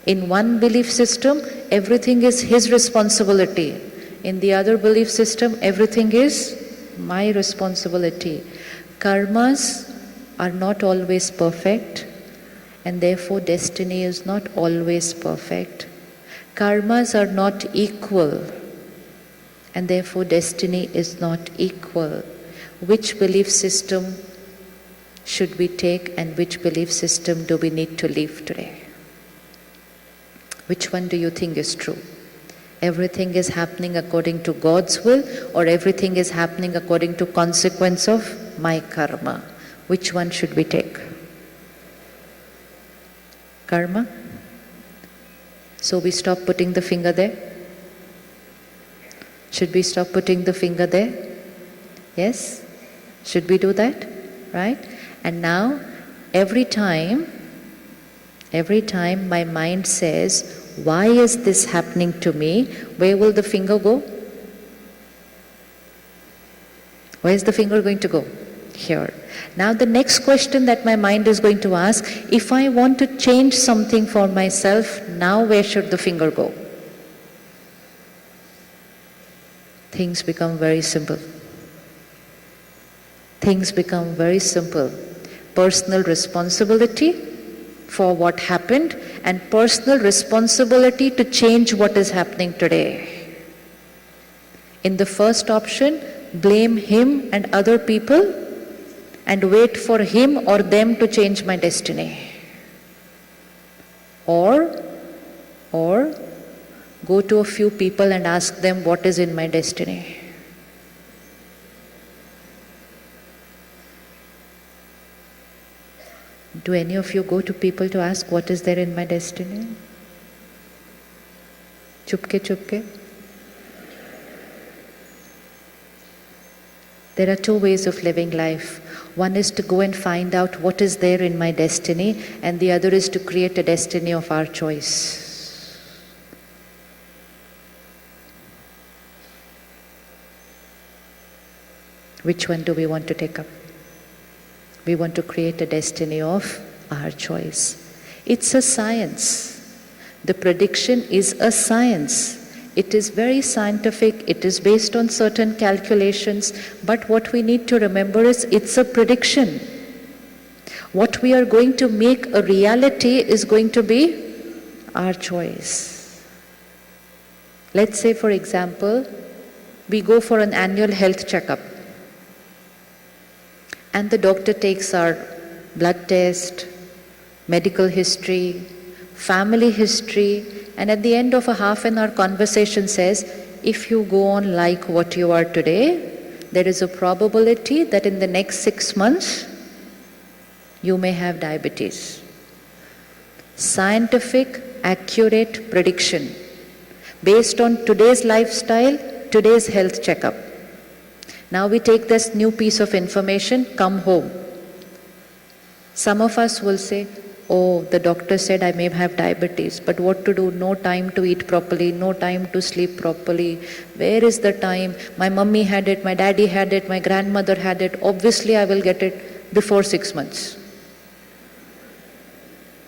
In one belief system, everything is his responsibility. In the other belief system, everything is my responsibility. Karmas are not always perfect, and therefore destiny is not always perfect. Karmas are not equal, and therefore destiny is not equal. Which belief system should we take, and which belief system do we need to leave today? Which one do you think is true? Everything is happening according to God's will, or everything is happening according to consequence of my karma? Which one should we take? Karma? So we stop putting the finger there? Should we stop putting the finger there? Yes? Should we do that? Right? And now, every time my mind says, why is this happening to me? Where will the finger go? Where is the finger going to go? Here. Now the next question that my mind is going to ask, if I want to change something for myself, now where should the finger go? Things become very simple. Things become very simple. Personal responsibility for what happened, and personal responsibility to change what is happening today. In the first option, blame him and other people and wait for him or them to change my destiny. Or go to a few people and ask them what is in my destiny. Do any of you go to people to ask what is there in my destiny? Chupke chupke? There are two ways of living life. One is to go and find out what is there in my destiny, and the other is to create a destiny of our choice. Which one do we want to take up? We want to create a destiny of our choice. It's a science. The prediction is a science. It is very scientific, it is based on certain calculations, but what we need to remember is it's a prediction. What we are going to make a reality is going to be our choice. Let's say, for example, we go for an annual health checkup, and the doctor takes our blood test, medical history, family history, and at the end of a half an hour conversation says, if you go on like what you are today, there is a probability that in the next 6 months, you may have diabetes. Scientific, accurate prediction based on today's lifestyle, today's health checkup. Now we take this new piece of information, come home. Some of us will say, oh, the doctor said I may have diabetes, but what to do? No time to eat properly, no time to sleep properly. Where is the time? My mummy had it, my daddy had it, my grandmother had it. Obviously I will get it before 6 months.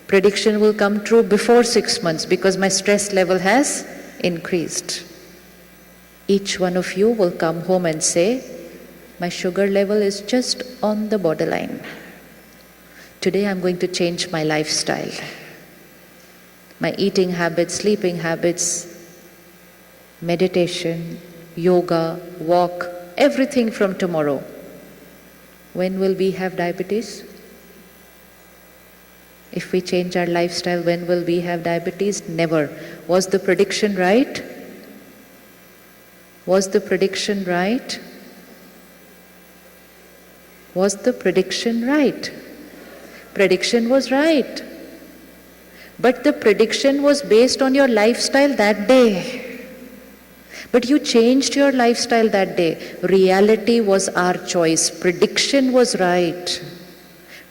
Prediction will come true before 6 months because my stress level has increased. Each one of you will come home and say, my sugar level is just on the borderline. Today I'm going to change my lifestyle. My eating habits, sleeping habits, meditation, yoga, walk, everything from tomorrow. When will we have diabetes? If we change our lifestyle, when will we have diabetes? Never. Was the prediction right? Was the prediction right? Was the prediction right? Prediction was right. But the prediction was based on your lifestyle that day. But you changed your lifestyle that day. Reality was our choice. Prediction was right.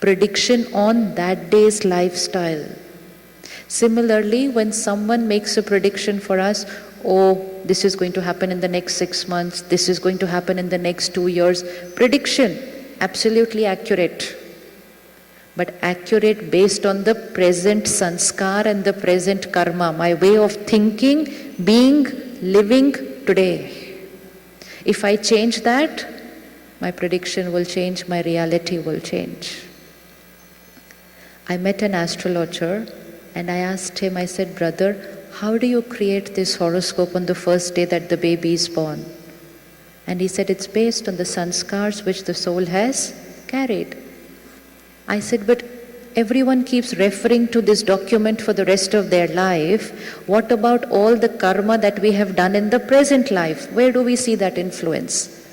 Prediction on that day's lifestyle. Similarly, when someone makes a prediction for us, oh, this is going to happen in the next 6 months, this is going to happen in the next 2 years. Prediction, absolutely accurate. But accurate based on the present sanskar and the present karma, my way of thinking, being, living today. If I change that, my prediction will change, my reality will change. I met an astrologer and I asked him, I said, brother, how do you create this horoscope on the first day that the baby is born? And he said, it's based on the sanskars which the soul has carried. I said, but everyone keeps referring to this document for the rest of their life. What about all the karma that we have done in the present life? Where do we see that influence?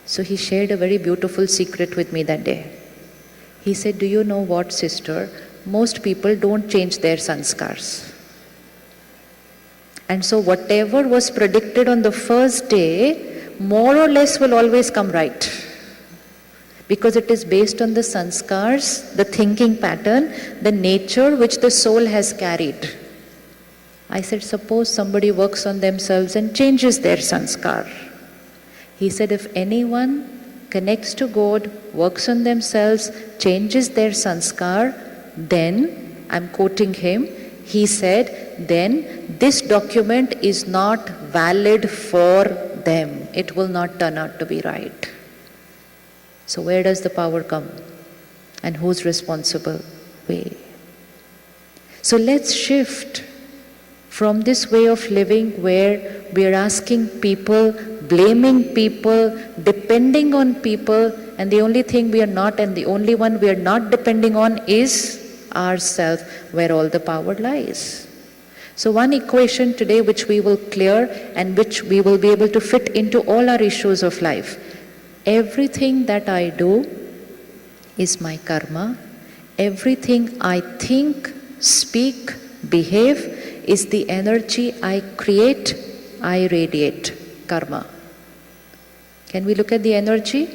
So he shared a very beautiful secret with me that day. He said, do you know what, sister? Most people don't change their sanskars. And so whatever was predicted on the first day, more or less will always come right. Because it is based on the sanskars, the thinking pattern, the nature which the soul has carried. I said, suppose somebody works on themselves and changes their sanskar. He said, if anyone connects to God, works on themselves, changes their sanskar, then, I'm quoting him, he said, then this document is not valid for them. It will not turn out to be right. So where does the power come? And who's responsible? We. So let's shift from this way of living where we are asking people, blaming people, depending on people, and the only thing we are not and the only one we are not depending on is ourself, where all the power lies. So one equation today which we will clear and which we will be able to fit into all our issues of life. Everything that I do is my karma. Everything I think, speak, behave is the energy I create, I radiate, karma. Can we look at the energy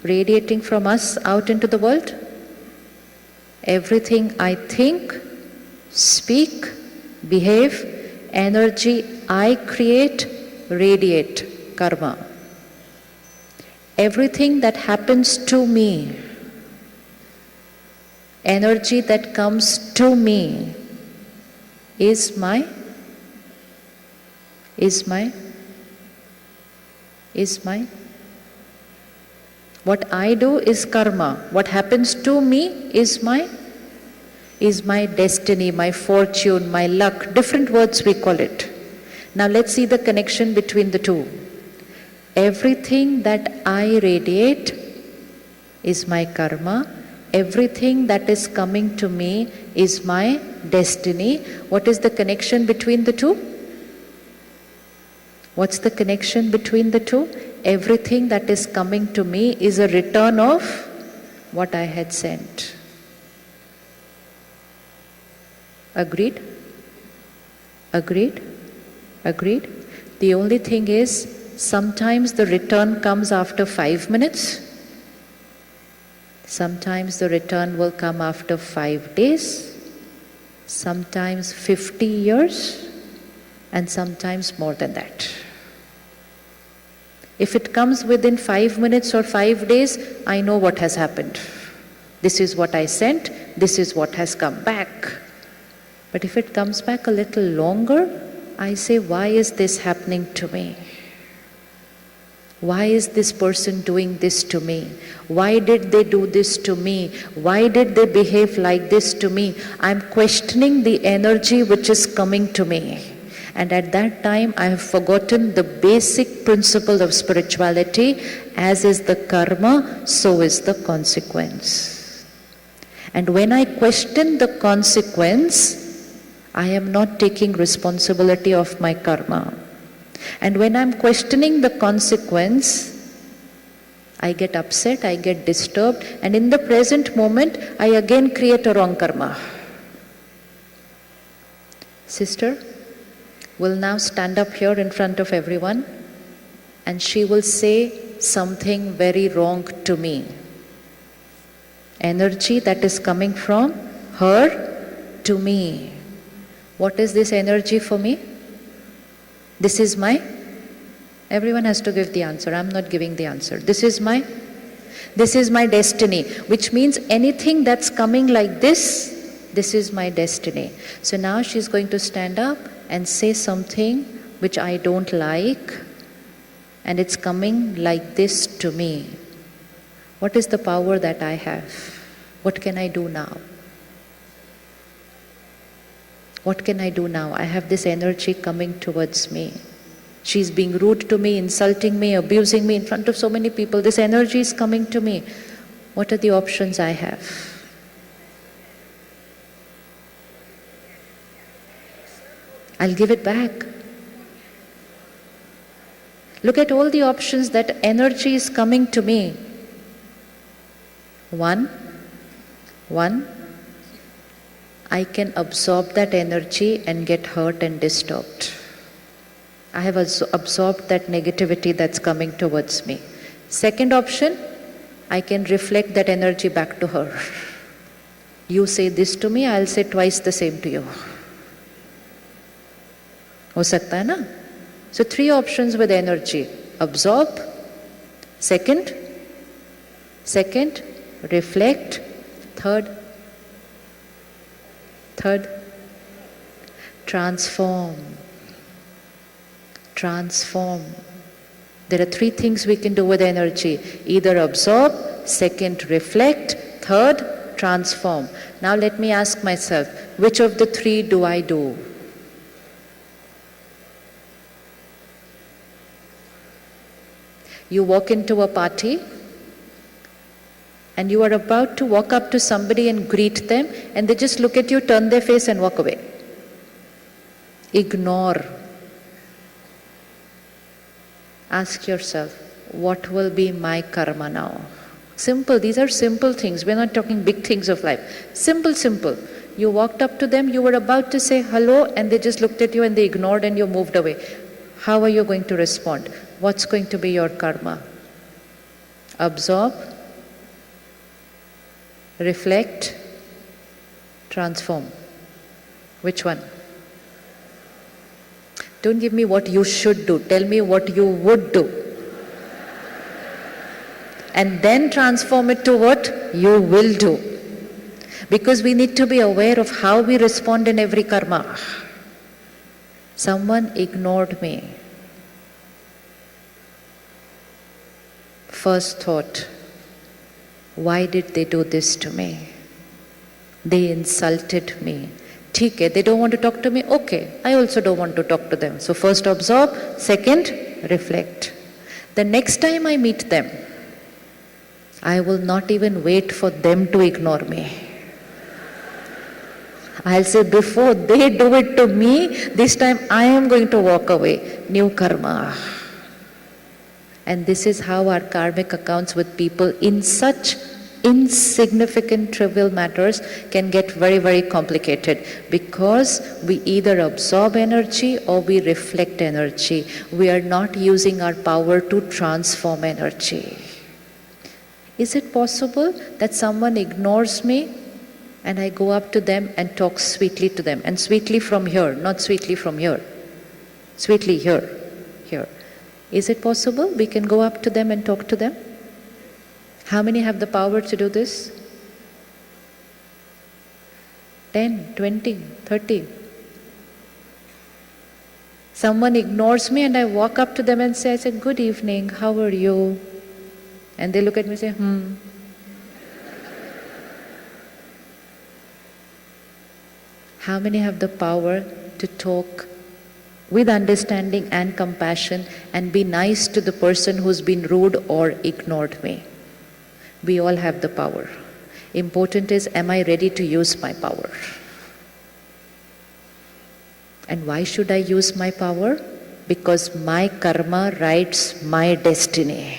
radiating from us out into the world? Everything I think, speak, behave, energy I create, radiate, karma. Everything that happens to me, energy that comes to me is my. What I do is karma. What happens to me is my destiny, my fortune, my luck. Different words we call it. Now let's see the connection between the two. Everything that I radiate is my karma. Everything that is coming to me is my destiny. What is the connection between the two? What's the connection between the two? Everything that is coming to me is a return of what I had sent. Agreed? Agreed? Agreed? The only thing is, sometimes the return comes after 5 minutes. Sometimes the return will come after 5 days. Sometimes 50 years. And sometimes more than that. If it comes within 5 minutes or 5 days, I know what has happened. This is what I sent, this is what has come back. But if it comes back a little longer, I say, why is this happening to me? Why is this person doing this to me? Why did they do this to me? Why did they behave like this to me? I'm questioning the energy which is coming to me. And at that time, I have forgotten the basic principle of spirituality. As is the karma, so is the consequence. And when I question the consequence, I am not taking responsibility of my karma. And when I'm questioning the consequence, I get upset, I get disturbed, and in the present moment, I again create a wrong karma. Sister will now stand up here in front of everyone, and she will say something very wrong to me. Energy that is coming from her to me. What is this energy for me? This is my, everyone has to give the answer. I'm not giving the answer. This is my destiny, which means anything that's coming like this is my destiny. So now she's going to stand up and say something which I don't like, and it's coming like this to me. What is the power that I have? What can I do now? What can I do now? I have this energy coming towards me. She's being rude to me, insulting me, abusing me in front of so many people. This energy is coming to me. What are the options I have? I'll give it back. Look at all the options that energy is coming to me. One, I can absorb that energy and get hurt and disturbed. I have absorbed that negativity that's coming towards me. Second option, I can reflect that energy back to her. You say this to me, I'll say twice the same to you. हो सकता है ना? So 3 options with energy. Absorb. Second, reflect. Third, transform. There are 3 things we can do with energy. Either absorb, second, reflect, third, transform. Now let me ask myself, which of the 3 do I do? You walk into a party and you are about to walk up to somebody and greet them, and they just look at you, turn their face and walk away. Ignore. Ask yourself, what will be my karma now? Simple, these are simple things. We're not talking big things of life. Simple. You walked up to them, you were about to say hello, and they just looked at you and they ignored and you moved away. How are you going to respond? What's going to be your karma? Absorb, reflect, transform. Which one? Don't give me what you should do. Tell me what you would do. And then transform it to what you will do. Because we need to be aware of how we respond in every karma. Someone ignored me. First thought, why did they do this to me? They insulted me. ठीक है, they don't want to talk to me? Okay, I also don't want to talk to them. So first absorb, second reflect. The next time I meet them, I will not even wait for them to ignore me. I'll say, before they do it to me, this time I am going to walk away. New karma. And this is how our karmic accounts with people in such insignificant trivial matters can get very, very complicated, because we either absorb energy or we reflect energy. We are not using our power to transform energy. Is it possible that someone ignores me and I go up to them and talk sweetly to them? And sweetly from here, not sweetly from here. Sweetly here, here. Is it possible we can go up to them and talk to them? How many have the power to do this? 10, 20, 30. Someone ignores me and I walk up to them and say, good evening, how are you? And they look at me and say, How many have the power to talk with understanding and compassion and be nice to the person who's been rude or ignored me? We all have the power. Important is, am I ready to use my power? And why should I use my power? Because my karma writes my destiny.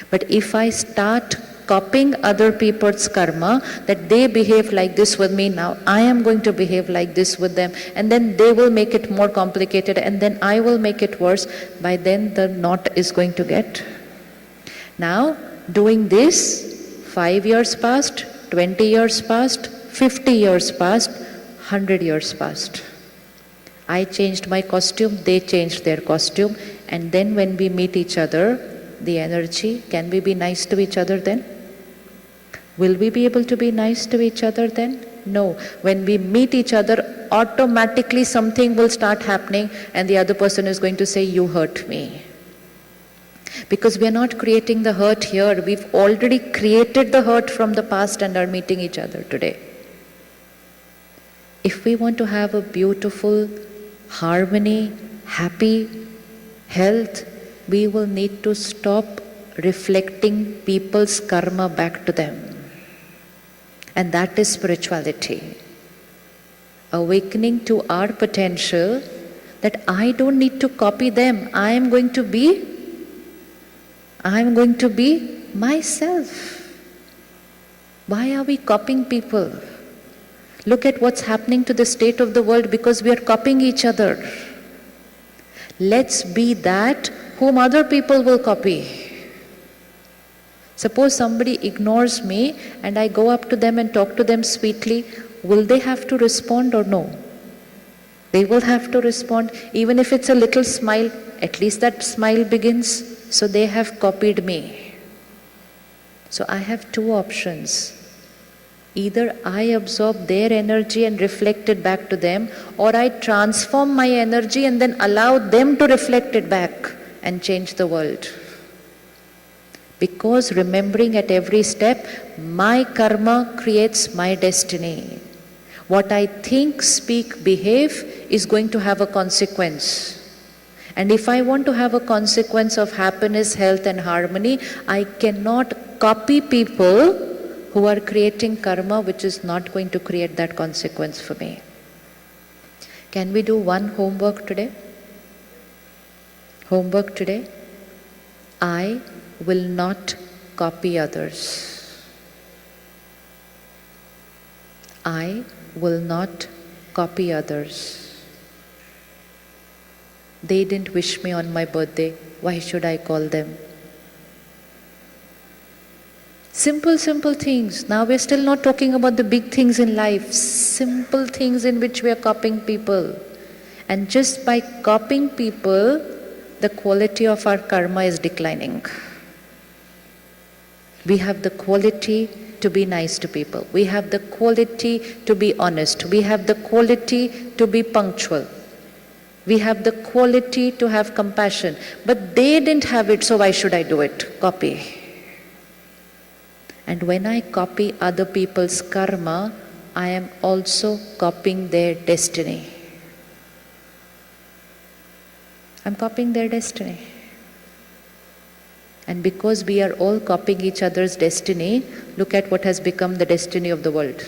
But if I start copying other people's karma, that they behave like this with me, now I am going to behave like this with them, and then they will make it more complicated, and then I will make it worse, by then the knot is going to get. Now, doing this, 5 years passed, 20 years passed, 50 years passed, 100 years passed. I changed my costume, they changed their costume, and then when we meet each other, the energy, can we be nice to each other then? Will we be able to be nice to each other then? No. When we meet each other, automatically something will start happening and the other person is going to say, you hurt me. Because we are not creating the hurt here. We've already created the hurt from the past and are meeting each other today. If we want to have a beautiful harmony, happy, health, we will need to stop reflecting people's karma back to them. And that is spirituality. Awakening to our potential that I don't need to copy them. I am going to be myself. Why are we copying people? Look at what's happening to the state of the world because we are copying each other. Let's be that whom other people will copy. Suppose somebody ignores me and I go up to them and talk to them sweetly, will they have to respond or no? They will have to respond, even if it's a little smile, at least that smile begins, so they have copied me. So I have two options. Either I absorb their energy and reflect it back to them, or I transform my energy and then allow them to reflect it back and change the world. Because remembering at every step, my karma creates my destiny. What I think, speak, behave is going to have a consequence. And if I want to have a consequence of happiness, health and harmony, I cannot copy people who are creating karma which is not going to create that consequence for me. Can we do one homework today? Homework today. I will not copy others. I will not copy others. They didn't wish me on my birthday. Why should I call them? Simple, simple things. Now we're still not talking about the big things in life. Simple things in which we are copying people. And just by copying people, the quality of our karma is declining. We have the quality to be nice to people. We have the quality to be honest. We have the quality to be punctual. We have the quality to have compassion. But they didn't have it, so why should I do it? Copy. And when I copy other people's karma, I am also copying their destiny. I'm copying their destiny. And because we are all copying each other's destiny, look at what has become the destiny of the world.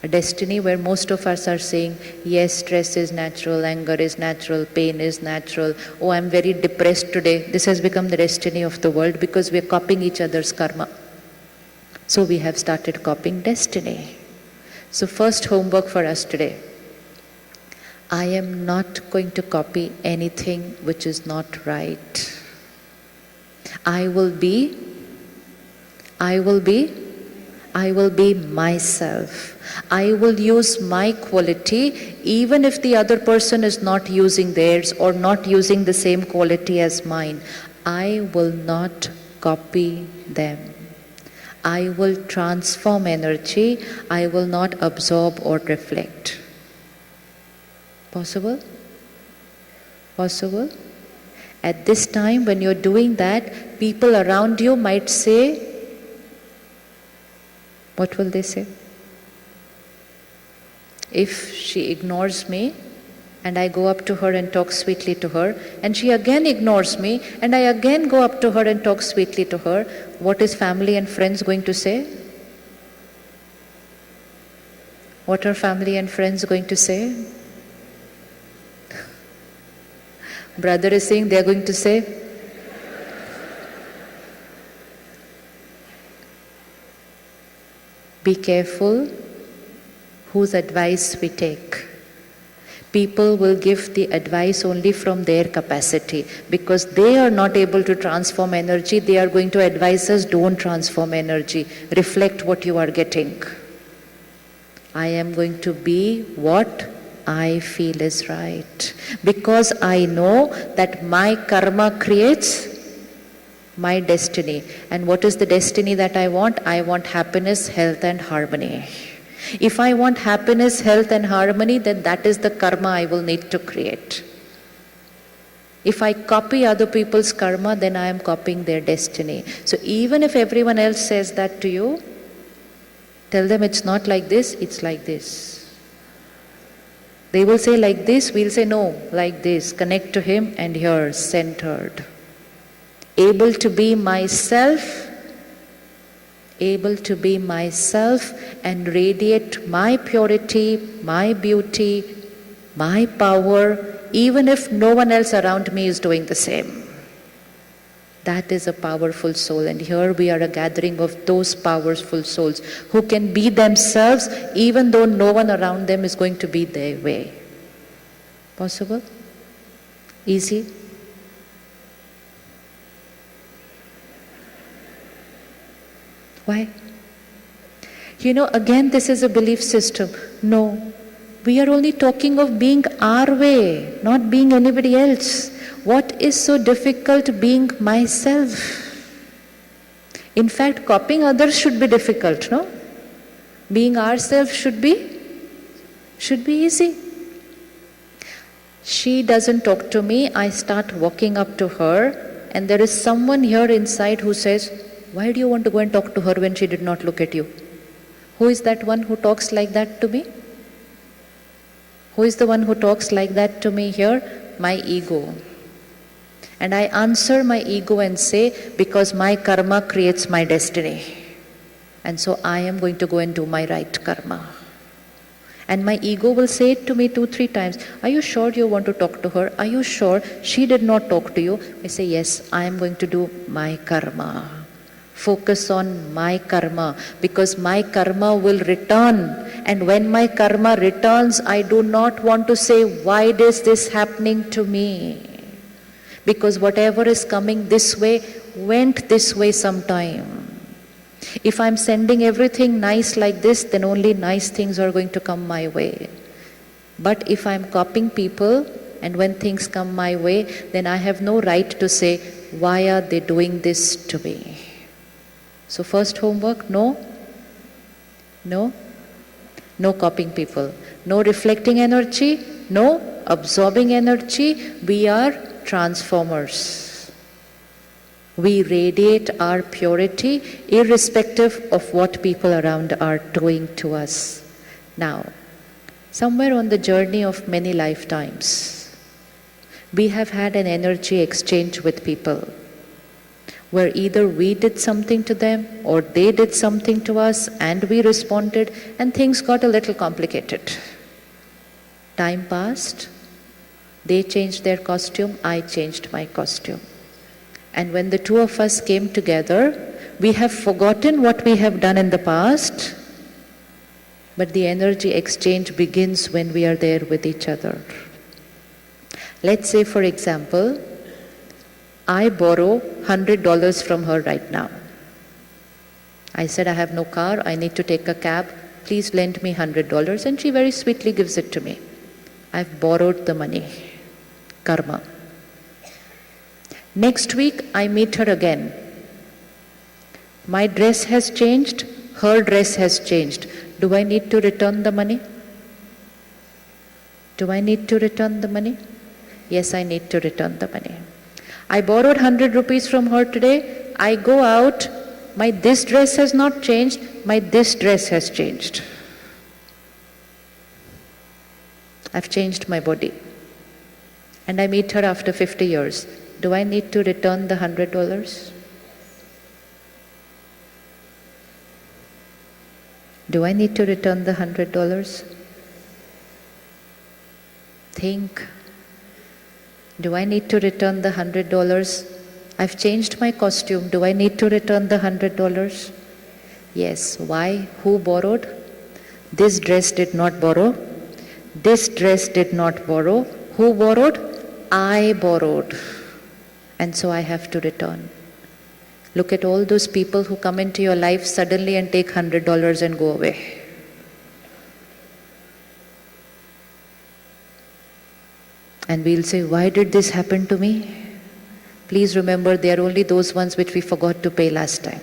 A destiny where most of us are saying, yes, stress is natural, anger is natural, pain is natural. Oh, I'm very depressed today. This has become the destiny of the world because we are copying each other's karma. So we have started copying destiny. So first homework for us today. I am not going to copy anything which is not right. I will be myself. I will use my quality even if the other person is not using theirs or not using the same quality as mine. I will not copy them. I will transform energy. I will not absorb or reflect. Possible? Possible? At this time, when you're doing that, people around you might say, what will they say? If she ignores me, and I go up to her and talk sweetly to her, and she again ignores me, and I again go up to her and talk sweetly to her, what is family and friends going to say? What are family and friends going to say? Brother is saying they are going to say, be careful whose advice we take. People will give the advice only from their capacity. Because they are not able to transform energy, they are going to advise us, don't transform energy. Reflect what you are getting. I am going to be what I feel is right. Because I know that my karma creates my destiny. And what is the destiny that I want? I want happiness, health and harmony. If I want happiness, health and harmony, then that is the karma I will need to create. If I copy other people's karma, then I am copying their destiny. So even if everyone else says that to you, tell them it's not like this, it's like this. They will say like this, we'll say no, like this. Connect to him and here, centered. Able to be myself and radiate my purity, my beauty, my power, even if no one else around me is doing the same. That is a powerful soul, and here we are a gathering of those powerful souls who can be themselves even though no one around them is going to be their way. Possible? Easy? Why? Again, this is a belief system. No, we are only talking of being our way, not being anybody else. What is so difficult being myself? In fact, copying others should be difficult, no? Being ourselves should be easy. She doesn't talk to me, I start walking up to her, and there is someone here inside who says, why do you want to go and talk to her when she did not look at you? Who is that one who talks like that to me? Who is the one who talks like that to me here? My ego. And I answer my ego and say, because my karma creates my destiny. And so I am going to go and do my right karma. And my ego will say it to me 2-3 times. Are you sure you want to talk to her? Are you sure she did not talk to you? I say, yes, I am going to do my karma. Focus on my karma, because my karma will return. And when my karma returns, I do not want to say, why is this happening to me? Because whatever is coming this way, went this way sometime. If I'm sending everything nice like this, then only nice things are going to come my way. But if I'm copying people, and when things come my way, then I have no right to say, why are they doing this to me? So first homework, no copying people, no reflecting energy, no absorbing energy. We are transformers. We radiate our purity irrespective of what people around are doing to us. Now, somewhere on the journey of many lifetimes, we have had an energy exchange with people. where either we did something to them or they did something to us and we responded, and things got a little complicated. Time passed, they changed their costume, I changed my costume. And when the two of us came together, we have forgotten what we have done in the past, but the energy exchange begins when we are there with each other. Let's say, for example, I borrow $100 from her right now. I said, I have no car, I need to take a cab, please lend me $100, and she very sweetly gives it to me. I've borrowed the money. Karma. Next week, I meet her again. My dress has changed, her dress has changed. Do I need to return the money? Do I need to return the money? Yes, I need to return the money. I borrowed 100 rupees from her today. I go out, my this dress has not changed, my this dress has changed. I've changed my body. And I meet her after 50 years. Do I need to return the $100? Do I need to return the $100? Think. Do I need to return the $100? I've changed my costume. Do I need to return the $100? Yes. Why? Who borrowed? This dress did not borrow. This dress did not borrow. Who borrowed? I borrowed. And so I have to return. Look at all those people who come into your life suddenly and take $100 and go away. And we'll say, why did this happen to me? Please remember, they are only those ones which we forgot to pay last time.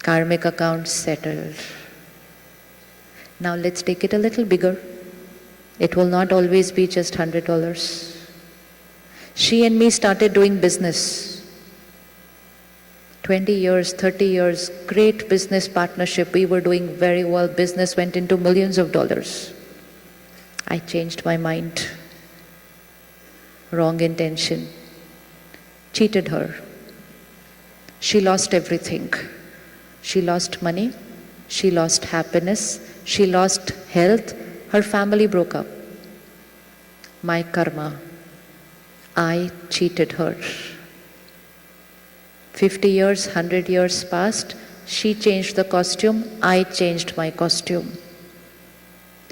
Karmic account settled. Now let's take it a little bigger. It will not always be just $100. She and me started doing business. 20 years, 30 years, great business partnership. We were doing very well. Business went into millions of dollars. I changed my mind. Wrong intention. Cheated her. She lost everything. She lost money. She lost happiness. She lost health. Her family broke up. My karma. I cheated her. 50 years, 100 years passed. She changed the costume. I changed my costume.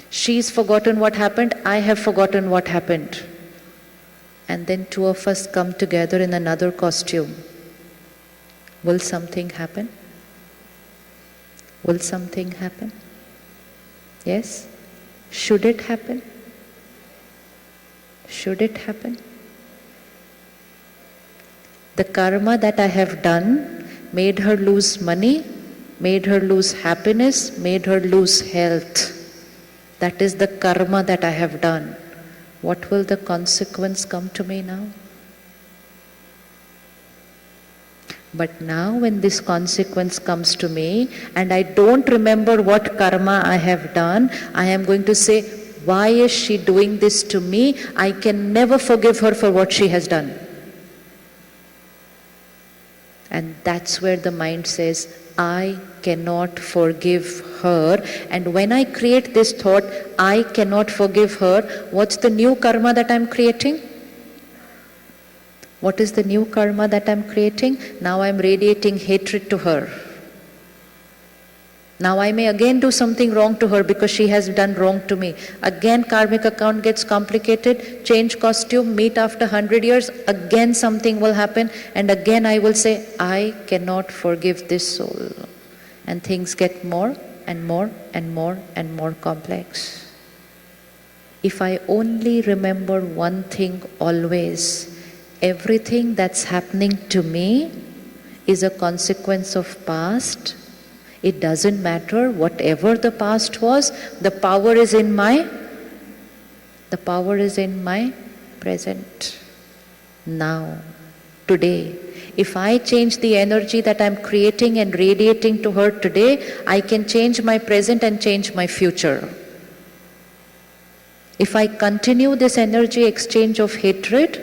She's forgotten what happened. I have forgotten what happened. And then two of us come together in another costume. Will something happen? Will something happen? Yes? Should it happen? Should it happen? The karma that I have done made her lose money, made her lose happiness, made her lose health. That is the karma that I have done. What will the consequence come to me now? But now when this consequence comes to me and I don't remember what karma I have done, I am going to say, why is she doing this to me? I can never forgive her for what she has done. And that's where the mind says, I cannot forgive her. And when I create this thought, I cannot forgive her, what's the new karma that I'm creating? What is the new karma that I'm creating? Now I'm radiating hatred to her. Now I may again do something wrong to her because she has done wrong to me. Again karmic account gets complicated, change costume, meet after 100 years, again something will happen, and again I will say, I cannot forgive this soul. And things get more and more and more and more complex. If I only remember one thing always, everything that's happening to me is a consequence of past. It doesn't matter whatever the past was, the power is in my present. Now, today. If I change the energy that I'm creating and radiating to her today, I can change my present and change my future. If I continue this energy exchange of hatred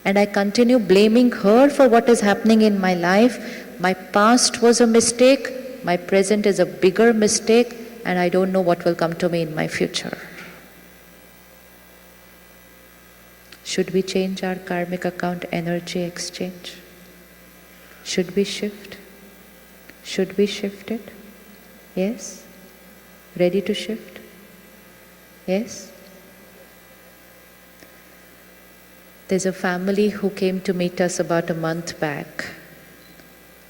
and I continue blaming her for what is happening in my life, my past was a mistake, my present is a bigger mistake, and I don't know what will come to me in my future. Should we change our karmic account energy exchange? Should we shift? Should we shift it? Yes? Ready to shift? Yes? There's a family who came to meet us about a month back.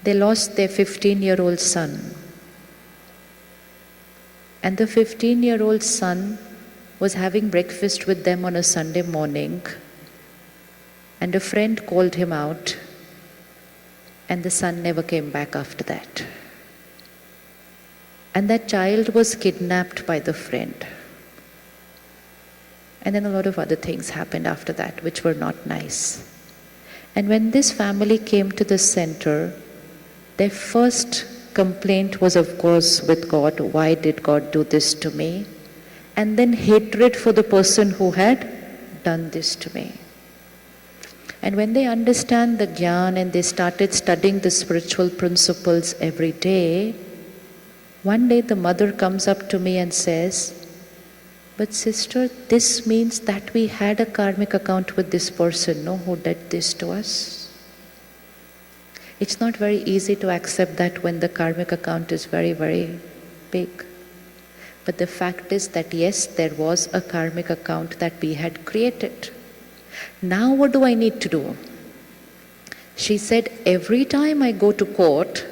They lost their 15-year-old son. And the 15-year-old son was having breakfast with them on a Sunday morning, and a friend called him out, and the son never came back after that. And that child was kidnapped by the friend. And then a lot of other things happened after that, which were not nice. And when this family came to the center, their first complaint was, of course, with God. Why did God do this to me? And then hatred for the person who had done this to me. And when they understand the Gyan and they started studying the spiritual principles every day, one day the mother comes up to me and says, "But sister, this means that we had a karmic account with this person, no, who did this to us." It's not very easy to accept that when the karmic account is very, very big. But the fact is that yes, there was a karmic account that we had created. Now what do I need to do? She said, every time I go to court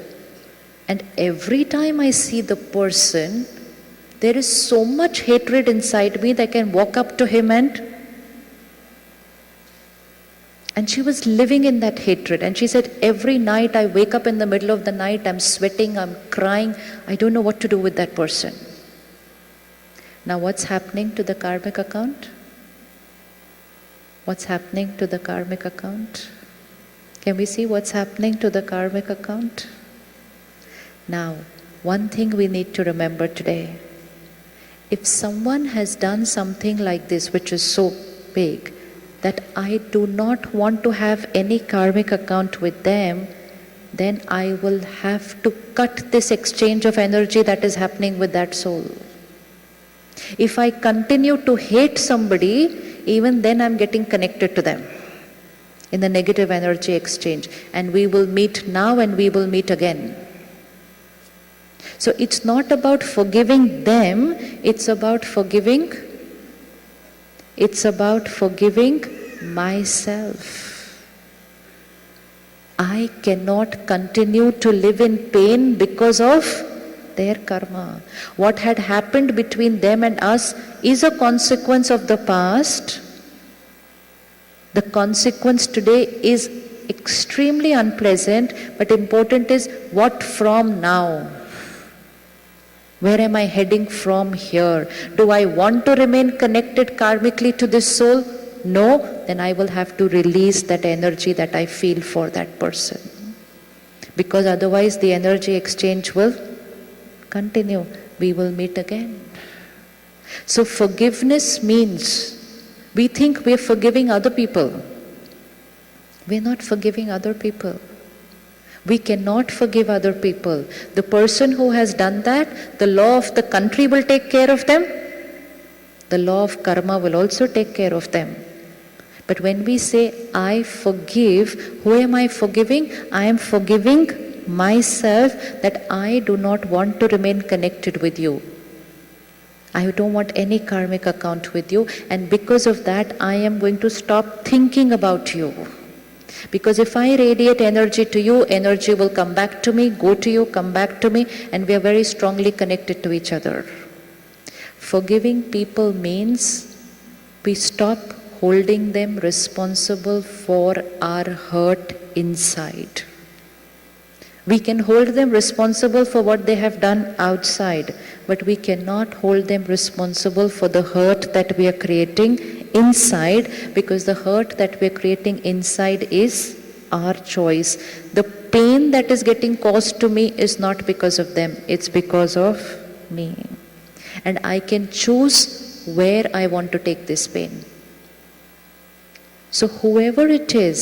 and every time I see the person, there is so much hatred inside me that I can walk up to him and she was living in that hatred. And she said, every night I wake up in the middle of the night, I'm sweating, I'm crying, I don't know what to do with that person. Now what's happening to the karmic account? What's happening to the karmic account? Can we see what's happening to the karmic account? Now, one thing we need to remember today. If someone has done something like this, which is so big, that I do not want to have any karmic account with them, then I will have to cut this exchange of energy that is happening with that soul. If I continue to hate somebody, even then I'm getting connected to them in the negative energy exchange. And we will meet now and we will meet again. So it's not about forgiving them, it's about forgiving myself. I cannot continue to live in pain because of their karma. What had happened between them and us is a consequence of the past. The consequence today is extremely unpleasant, but important is what from now? Where am I heading from here? Do I want to remain connected karmically to this soul? No, then I will have to release that energy that I feel for that person. Because otherwise the energy exchange will continue. We will meet again. So forgiveness means, we think we are forgiving other people. We are not forgiving other people. We cannot forgive other people. The person who has done that, the law of the country will take care of them. The law of karma will also take care of them. But when we say, I forgive, who am I forgiving? I am forgiving myself, that I do not want to remain connected with you. I don't want any karmic account with you, and because of that I am going to stop thinking about you. Because if I radiate energy to you, energy will come back to me, go to you, come back to me, and we are very strongly connected to each other. Forgiving people means we stop holding them responsible for our hurt inside. We can hold them responsible for what they have done outside, but we cannot hold them responsible for the hurt that we are creating inside, because the hurt that we are creating inside is our choice. The pain that is getting caused to me is not because of them, it's because of me. And I can choose where I want to take this pain. So whoever it is,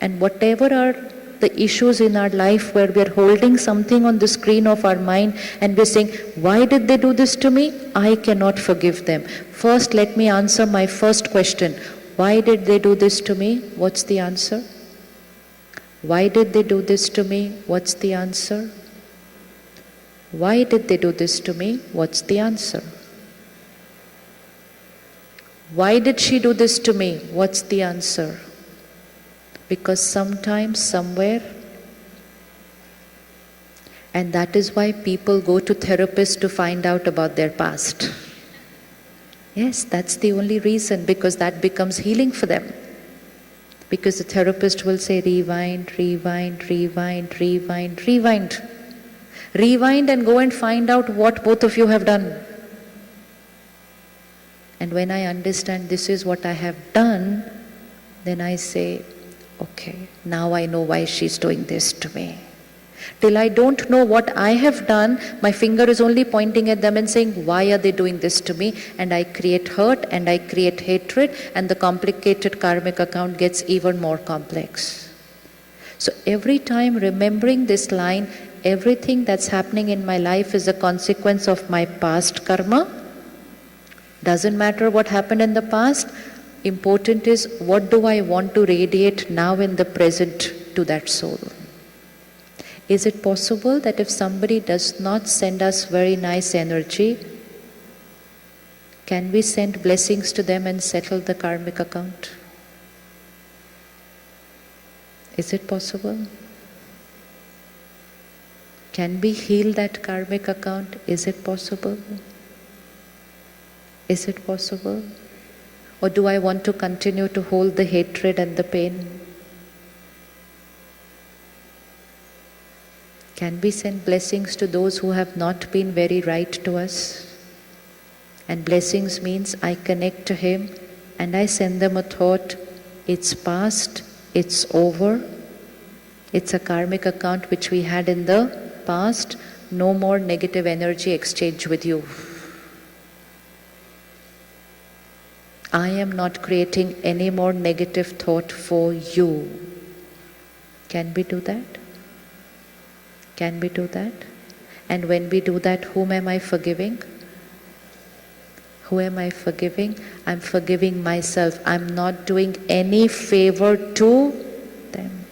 and whatever are the issues in our life where we are holding something on the screen of our mind and we're saying, why did they do this to me? I cannot forgive them. First, let me answer my first question. Why did they do this to me? What's the answer? Why did they do this to me? What's the answer? Why did they do this to me? What's the answer? Why did she do this to me? What's the answer? Because sometimes, somewhere, and that is why people go to therapists to find out about their past. Yes, that's the only reason, because that becomes healing for them. Because the therapist will say, rewind, rewind, rewind, rewind, rewind. Rewind and go and find out what both of you have done. And when I understand this is what I have done, then I say, okay, now I know why she's doing this to me. Till I don't know what I have done, my finger is only pointing at them and saying, why are they doing this to me? And I create hurt and I create hatred, and the complicated karmic account gets even more complex. So every time remembering this line, everything that's happening in my life is a consequence of my past karma. Doesn't matter what happened in the past. Important is, what do I want to radiate now in the present to that soul? Is it possible that if somebody does not send us very nice energy, can we send blessings to them and settle the karmic account? Is it possible? Can we heal that karmic account? Is it possible? Is it possible? Or do I want to continue to hold the hatred and the pain? Can we send blessings to those who have not been very right to us? And blessings means I connect to him and I send them a thought, it's past, it's over, it's a karmic account which we had in the past, no more negative energy exchange with you. I am not creating any more negative thought for you. Can we do that? Can we do that? And when we do that, whom am I forgiving? Who am I forgiving? I'm forgiving myself. I'm not doing any favor to them.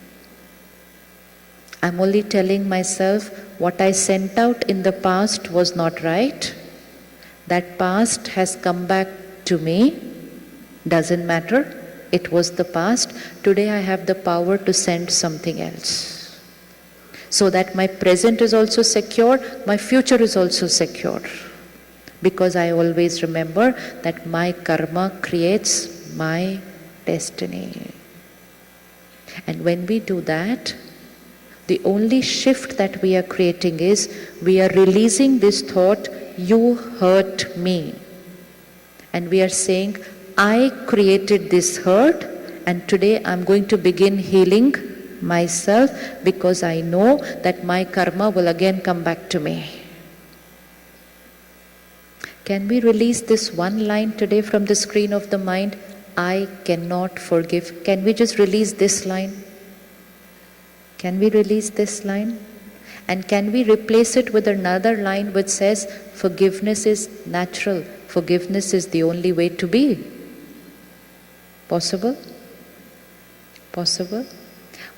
I'm only telling myself what I sent out in the past was not right. That past has come back to me. Doesn't matter. It was the past. Today I have the power to send something else. So that my present is also secure, my future is also secure. Because I always remember that my karma creates my destiny. And when we do that, the only shift that we are creating is, we are releasing this thought, you hurt me. And we are saying, I created this hurt, and today I'm going to begin healing myself, because I know that my karma will again come back to me. Can we release this one line today from the screen of the mind? I cannot forgive. Can we just release this line? Can we release this line? And can we replace it with another line which says, forgiveness is natural. Forgiveness is the only way to be. Possible? Possible?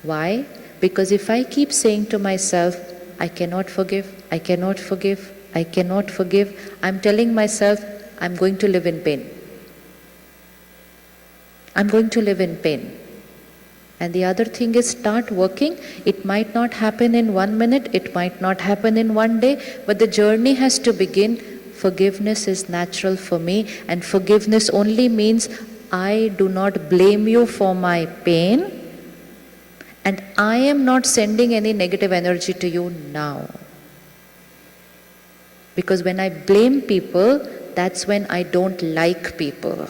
Why? Because if I keep saying to myself, I cannot forgive, I cannot forgive, I cannot forgive, I'm telling myself, I'm going to live in pain. I'm going to live in pain. And the other thing is, start working. It might not happen in 1 minute, it might not happen in 1 day, but the journey has to begin. Forgiveness is natural for me, and forgiveness only means I do not blame you for my pain, and I am not sending any negative energy to you now. Because when I blame people, that's when I don't like people.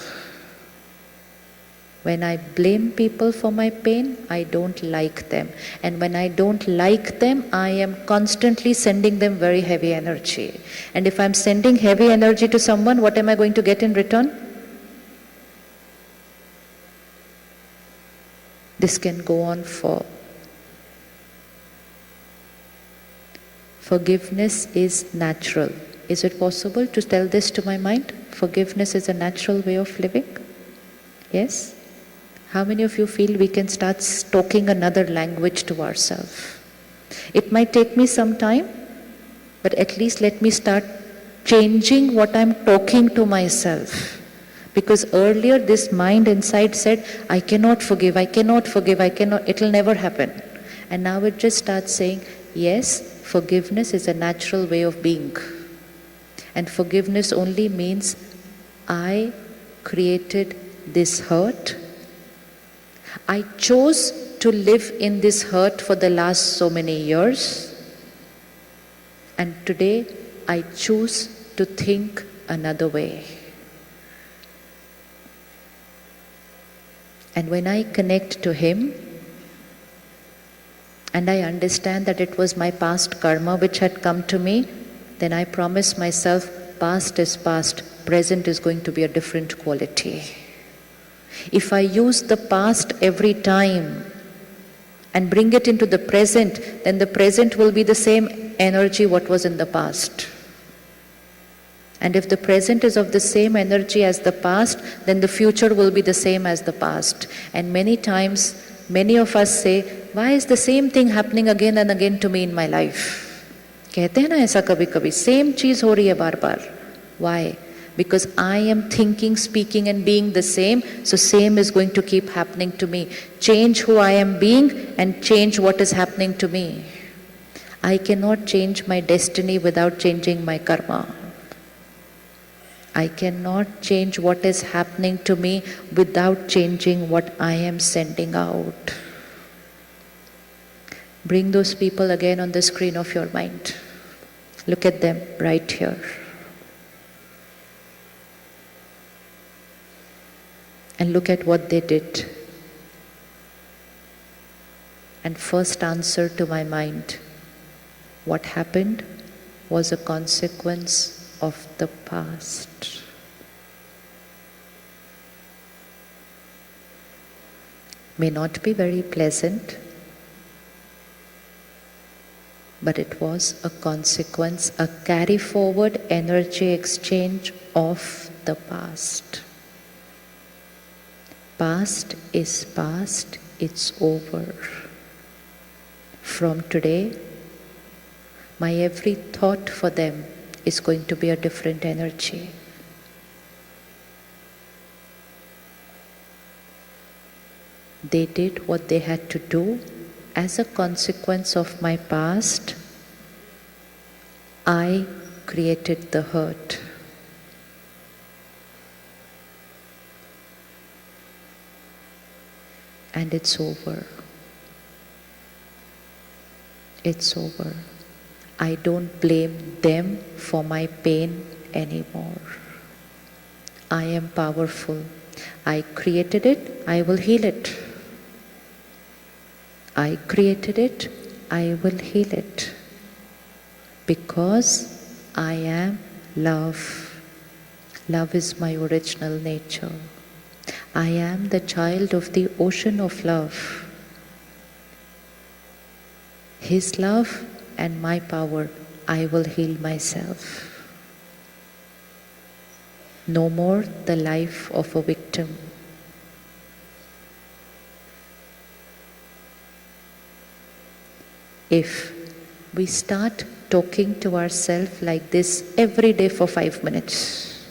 When I blame people for my pain, I don't like them. And when I don't like them, I am constantly sending them very heavy energy. And if I'm sending heavy energy to someone, what am I going to get in return? This can go on for. Forgiveness is natural. Is it possible to tell this to my mind? Forgiveness is a natural way of living? Yes? How many of you feel we can start talking another language to ourselves? It might take me some time, but at least let me start changing what I'm talking to myself. Because earlier this mind inside said, I cannot forgive, I cannot forgive, it'll never happen. And now it just starts saying, yes, forgiveness is a natural way of being. And forgiveness only means I created this hurt. I chose to live in this hurt for the last so many years. And today I choose to think another way. And when I connect to Him, and I understand that it was my past karma which had come to me, then I promise myself, past is past, present is going to be a different quality. If I use the past every time and bring it into the present, then the present will be the same energy what was in the past. And if the present is of the same energy as the past, then the future will be the same as the past. And many times, many of us say, why is the same thing happening again and again to me in my life? कहते हैं ना ऐसा कभी कभी, same चीज हो रही है बार बार. Why? Because I am thinking, speaking and being the same, so same is going to keep happening to me. Change who I am being and change what is happening to me. I cannot change my destiny without changing my karma. I cannot change what is happening to me without changing what I am sending out. Bring those people again on the screen of your mind. Look at them right here. And look at what they did. And first answer to my mind, what happened was a consequence of the past. May not be very pleasant, but it was a consequence, a carry forward energy exchange of the past. Past is past, it's over. From today, my every thought for them is going to be a different energy. They did what they had to do. As a consequence of my past, I created the hurt. And it's over. It's over. I don't blame them for my pain anymore. I am powerful. I created it, I will heal it. I created it, I will heal it. Because I am love. Love is my original nature. I am the child of the ocean of love. His love and my power, I will heal myself. No more the life of a victim. If we start talking to ourselves like this every day for 5 minutes,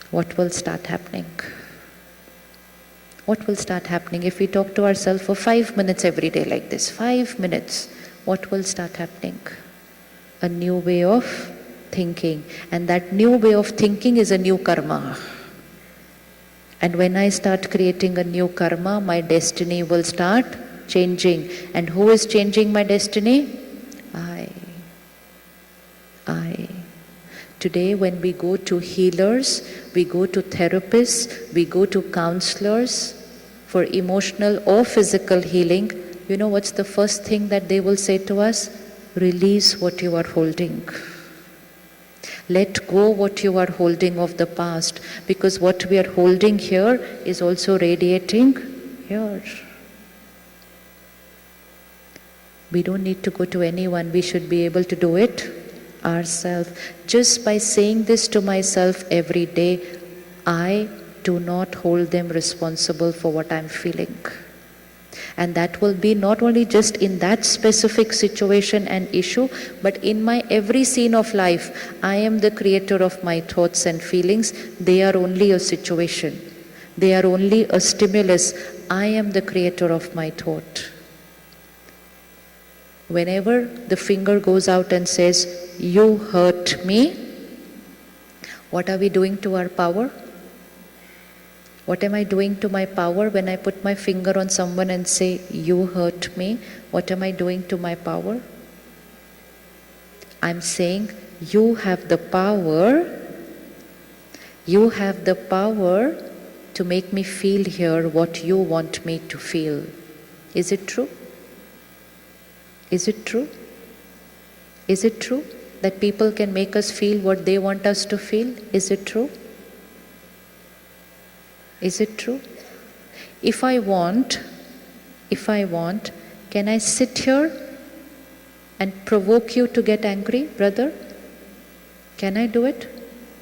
what will start happening? What will start happening if we talk to ourselves for 5 minutes every day like this? 5 minutes. What will start happening? A new way of thinking. And that new way of thinking is a new karma. And when I start creating a new karma, my destiny will start changing. And who is changing my destiny? I. Today when we go to healers, we go to therapists, we go to counselors for emotional or physical healing, you know what's the first thing that they will say to us? Release what you are holding. Let go what you are holding of the past, because what we are holding here is also radiating here. We don't need to go to anyone. We should be able to do it ourselves. Just by saying this to myself every day, I do not hold them responsible for what I'm feeling. And that will be not only just in that specific situation and issue, but in my every scene of life. I am the creator of my thoughts and feelings. They are only a situation. They are only a stimulus. I am the creator of my thought. Whenever the finger goes out and says, "You hurt me," what are we doing to our power? What am I doing to my power when I put my finger on someone and say, "You hurt me"? What am I doing to my power? I'm saying, you have the power. You have the power to make me feel here what you want me to feel. Is it true? Is it true? Is it true that people can make us feel what they want us to feel? Is it true? Is it true? If I want, can I sit here and provoke you to get angry, brother? Can I do it?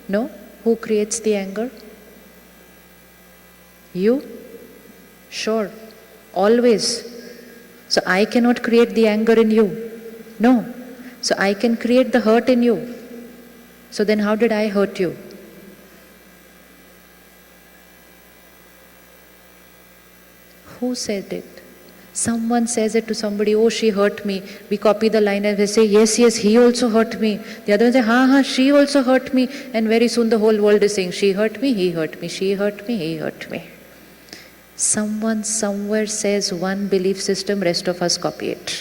No? Who creates the anger? You? Sure. Always. So I cannot create the anger in you. No. So I can create the hurt in you. So then how did I hurt you? Who said it? Someone says it to somebody, "Oh, she hurt me." We copy the line and we say, "Yes, yes, he also hurt me." The other one says, "Ha, ha, she also hurt me." And very soon the whole world is saying, "She hurt me, he hurt me, she hurt me, he hurt me." Someone somewhere says one belief system, rest of us copy it.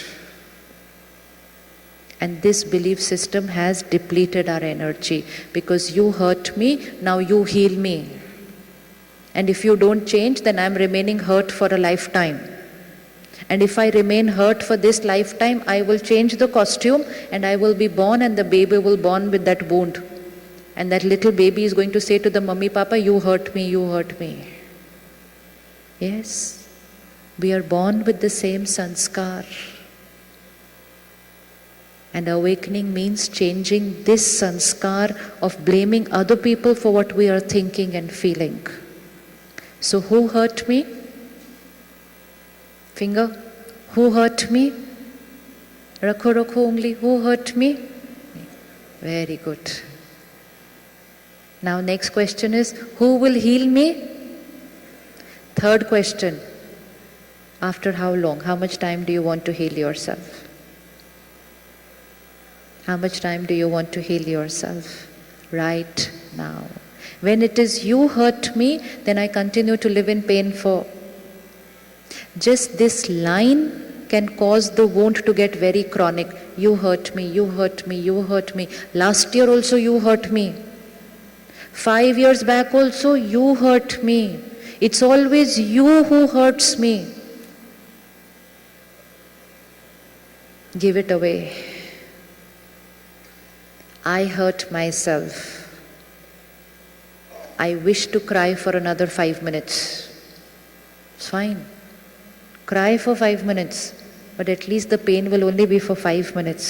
And this belief system has depleted our energy, because you hurt me, now you heal me. And if you don't change, then I'm remaining hurt for a lifetime. And if I remain hurt for this lifetime, I will change the costume and I will be born, and the baby will born with that wound. And that little baby is going to say to the mummy, "Papa, you hurt me, you hurt me." Yes, we are born with the same sanskar. And awakening means changing this sanskar of blaming other people for what we are thinking and feeling. So who hurt me? Finger. Who hurt me? Rakho rakho ungli. Who hurt me? Very good. Now next question is, who will heal me? Third question. After how long? How much time do you want to heal yourself? How much time do you want to heal yourself? Right now. When it is you hurt me, then I continue to live in pain for. Just this line can cause the wound to get very chronic. You hurt me, you hurt me, you hurt me. Last year also you hurt me. 5 years back also you hurt me. It's always you who hurts me. Give it away. I hurt myself. I wish to cry for another 5 minutes. It's fine. Cry for 5 minutes, but at least the pain will only be for 5 minutes.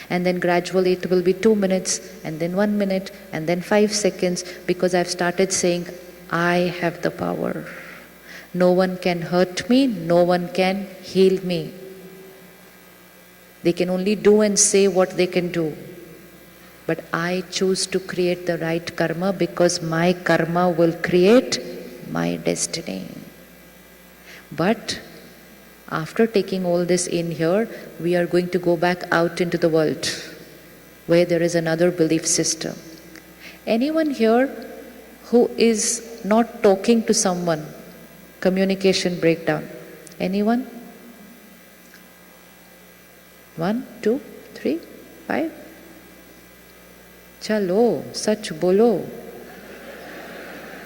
And then gradually it will be 2 minutes, and then 1 minute, and then 5 seconds, because I've started saying, I have the power. No one can hurt me, no one can heal me. They can only do and say what they can do. But I choose to create the right karma, because my karma will create my destiny. But after taking all this in here, we are going to go back out into the world where there is another belief system. Anyone here who is not talking to someone? Communication breakdown. Anyone? 1, 2, 3, 5. Chalo, sach bolo.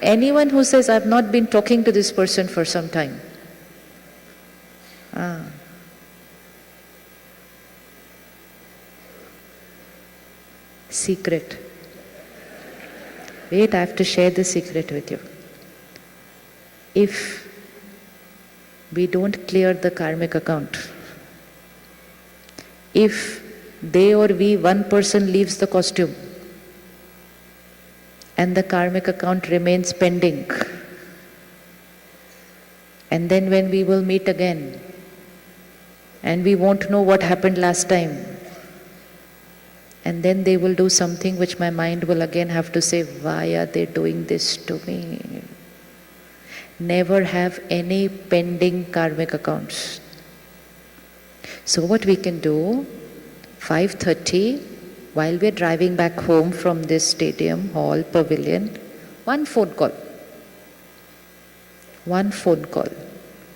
Anyone who says, I've not been talking to this person for some time? Secret. Wait, I have to share the secret with you. If we don't clear the karmic account, if they or we, one person leaves the costume and the karmic account remains pending. And then when we will meet again, and we won't know what happened last time, and then they will do something which my mind will again have to say, why are they doing this to me? Never have any pending karmic accounts. So what we can do, 5:30, while we are driving back home from this stadium, hall, pavilion, one phone call. One phone call.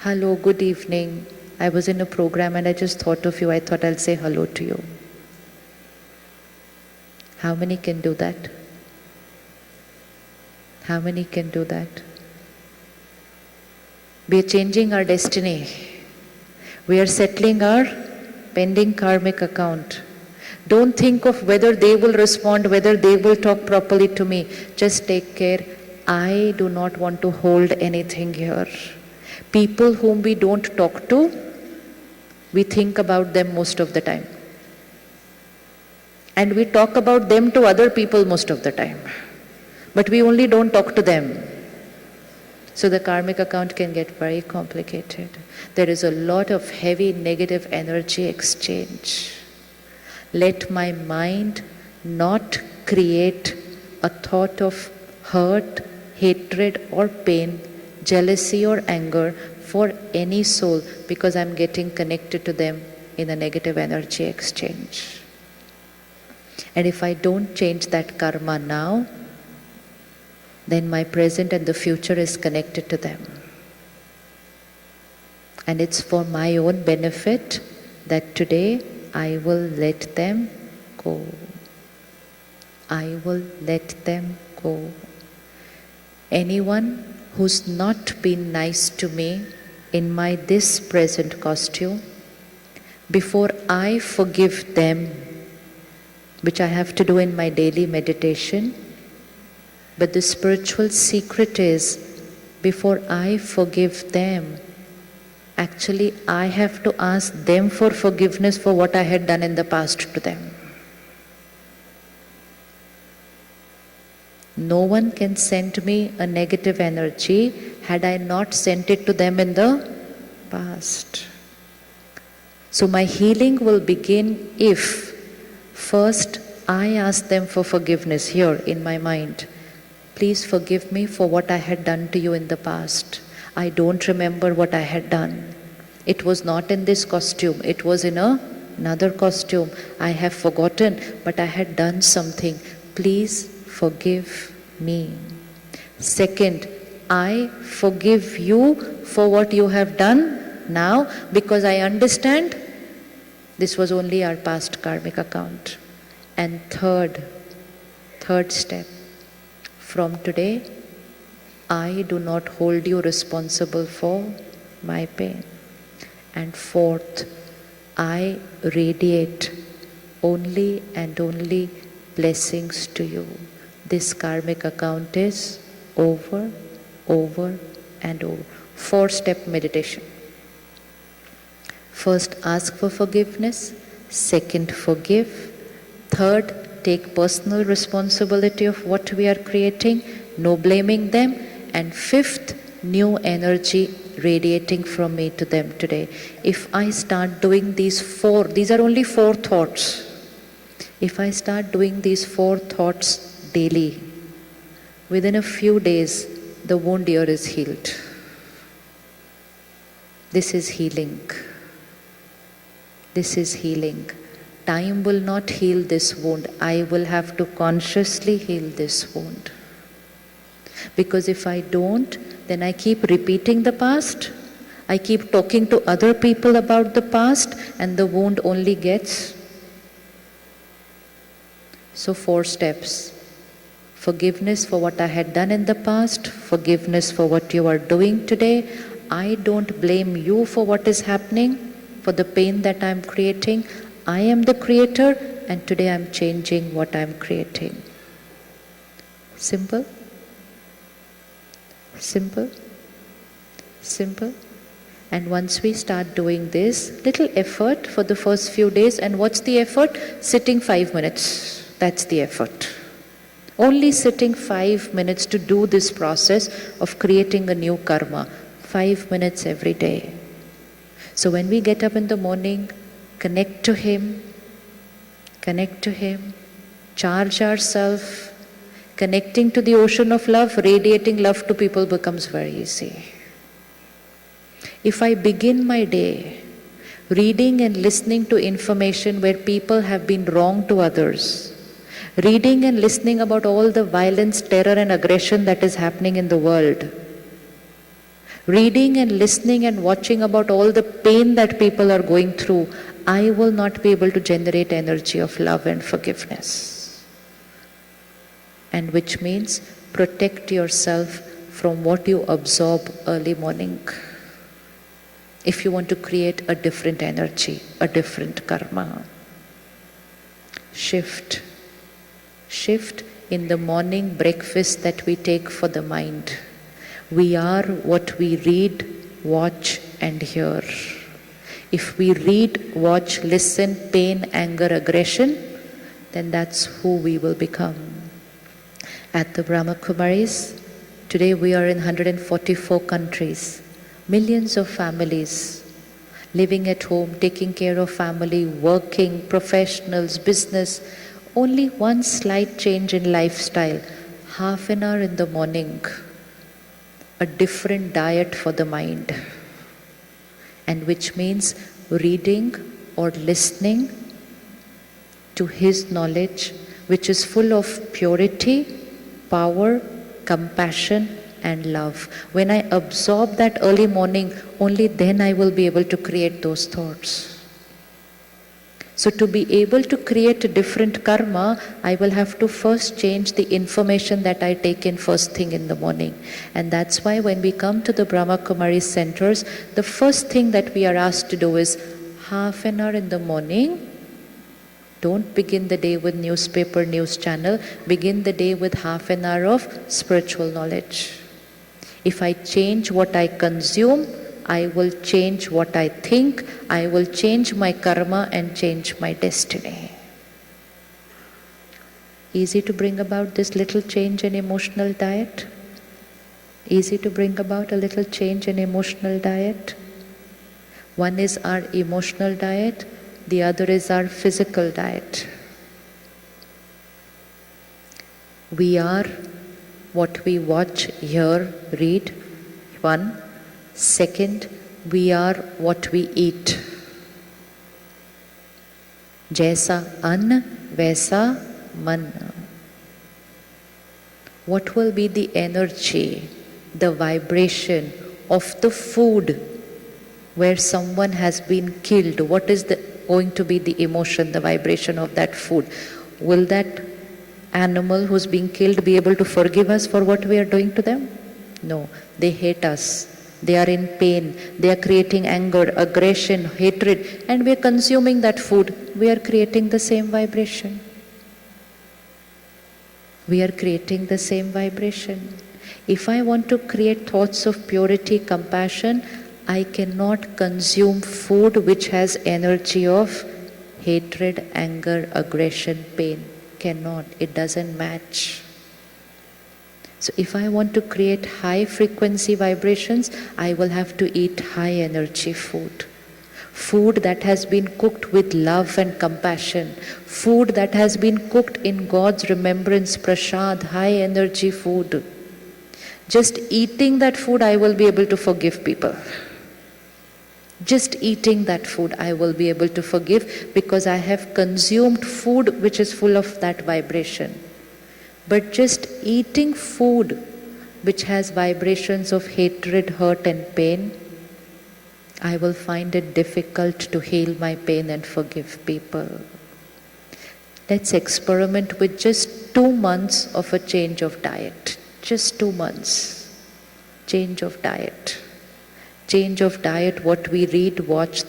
Hello, good evening. I was in a program and I just thought of you. I thought I'll say hello to you. How many can do that? How many can do that? We are changing our destiny. We are settling our pending karmic account. Don't think of whether they will respond, whether they will talk properly to me. Just take care. I do not want to hold anything here. People whom we don't talk to, we think about them most of the time. And we talk about them to other people most of the time. But we only don't talk to them. So the karmic account can get very complicated. There is a lot of heavy negative energy exchange. Let my mind not create a thought of hurt, hatred or pain, jealousy or anger for any soul, because I'm getting connected to them in a negative energy exchange. And if I don't change that karma now, then my present and the future is connected to them. And it's for my own benefit that today I will let them go. I will let them go. Anyone who's not been nice to me in my this present costume, before I forgive them, which I have to do in my daily meditation, but the spiritual secret is, before I forgive them, actually I have to ask them for forgiveness for what I had done in the past to them. No one can send me a negative energy had I not sent it to them in the past. So my healing will begin if first I ask them for forgiveness here in my mind. Please forgive me for what I had done to you in the past. I don't remember what I had done. It was not in this costume. It was in another costume. I have forgotten, but I had done something. Please forgive me. Second, I forgive you for what you have done now, because I understand this was only our past karmic account. And third step, from today, I do not hold you responsible for my pain. And fourth, I radiate only and only blessings to you. This karmic account is over, over and over. 4-step meditation. First, ask for forgiveness. Second, forgive. Third, take personal responsibility of what we are creating, no blaming them. And fifth, new energy radiating from me to them today. If I start doing these are only 4 thoughts. If I start doing these 4 thoughts daily, within a few days, the wound here is healed. This is healing. This is healing. Time will not heal this wound. I will have to consciously heal this wound. Because if I don't, then I keep repeating the past. I keep talking to other people about the past, and the wound only gets. So 4 steps. Forgiveness for what I had done in the past. Forgiveness for what you are doing today. I don't blame you for what is happening, for the pain that I am creating. I am the creator, and today I am changing what I am creating. Simple? Simple? Simple? And once we start doing this, little effort for the first few days, and what's the effort? Sitting 5 minutes. That's the effort. Only sitting 5 minutes to do this process of creating a new karma. 5 minutes every day. So when we get up in the morning, connect to Him, charge ourselves, connecting to the ocean of love, radiating love to people becomes very easy. If I begin my day reading and listening to information where people have been wrong to others, reading and listening about all the violence, terror and aggression that is happening in the world, reading and listening and watching about all the pain that people are going through, I will not be able to generate energy of love and forgiveness. And which means protect yourself from what you absorb early morning. If you want to create a different energy, a different karma. Shift in the morning breakfast that we take for the mind. We are what we read, watch and hear. If we read, watch, listen, pain, anger, aggression, then that's who we will become. At the Brahma Kumaris, today we are in 144 countries, millions of families living at home, taking care of family, working, professionals, business. Only one slight change in lifestyle, half an hour in the morning, a different diet for the mind, and which means reading or listening to His knowledge, which is full of purity, power, compassion and love. When I absorb that early morning, only then I will be able to create those thoughts. So to be able to create a different karma, I will have to first change the information that I take in first thing in the morning. And that's why when we come to the Brahma Kumari centers, the first thing that we are asked to do is half an hour in the morning. Don't begin the day with newspaper, news channel. Begin the day with half an hour of spiritual knowledge. If I change what I consume, I will change what I think, I will change my karma and change my destiny. Easy to bring about this little change in emotional diet? Easy to bring about a little change in emotional diet? One is our emotional diet, the other is our physical diet. We are what we watch, hear, read, one. Second, we are what we eat. Jaisa ann, vaisa man. What will be the energy, the vibration of the food where someone has been killed? What is going to be the emotion, the vibration of that food? Will that animal who's being killed be able to forgive us for what we are doing to them? No, they hate us. They are in pain, they are creating anger, aggression, hatred, and we are consuming that food. We are creating the same vibration. We are creating the same vibration. If I want to create thoughts of purity, compassion, I cannot consume food which has energy of hatred, anger, aggression, pain. Cannot. It doesn't match. So if I want to create high frequency vibrations, I will have to eat high energy food. Food that has been cooked with love and compassion. Food that has been cooked in God's remembrance, prasad, high energy food. Just eating that food, I will be able to forgive people. Just eating that food, I will be able to forgive because I have consumed food which is full of that vibration. But just eating food which has vibrations of hatred, hurt and pain, I will find it difficult to heal my pain and forgive people. Let's experiment with just 2 months of a change of diet. Just 2 months. Change of diet. Change of diet, what we read, watch,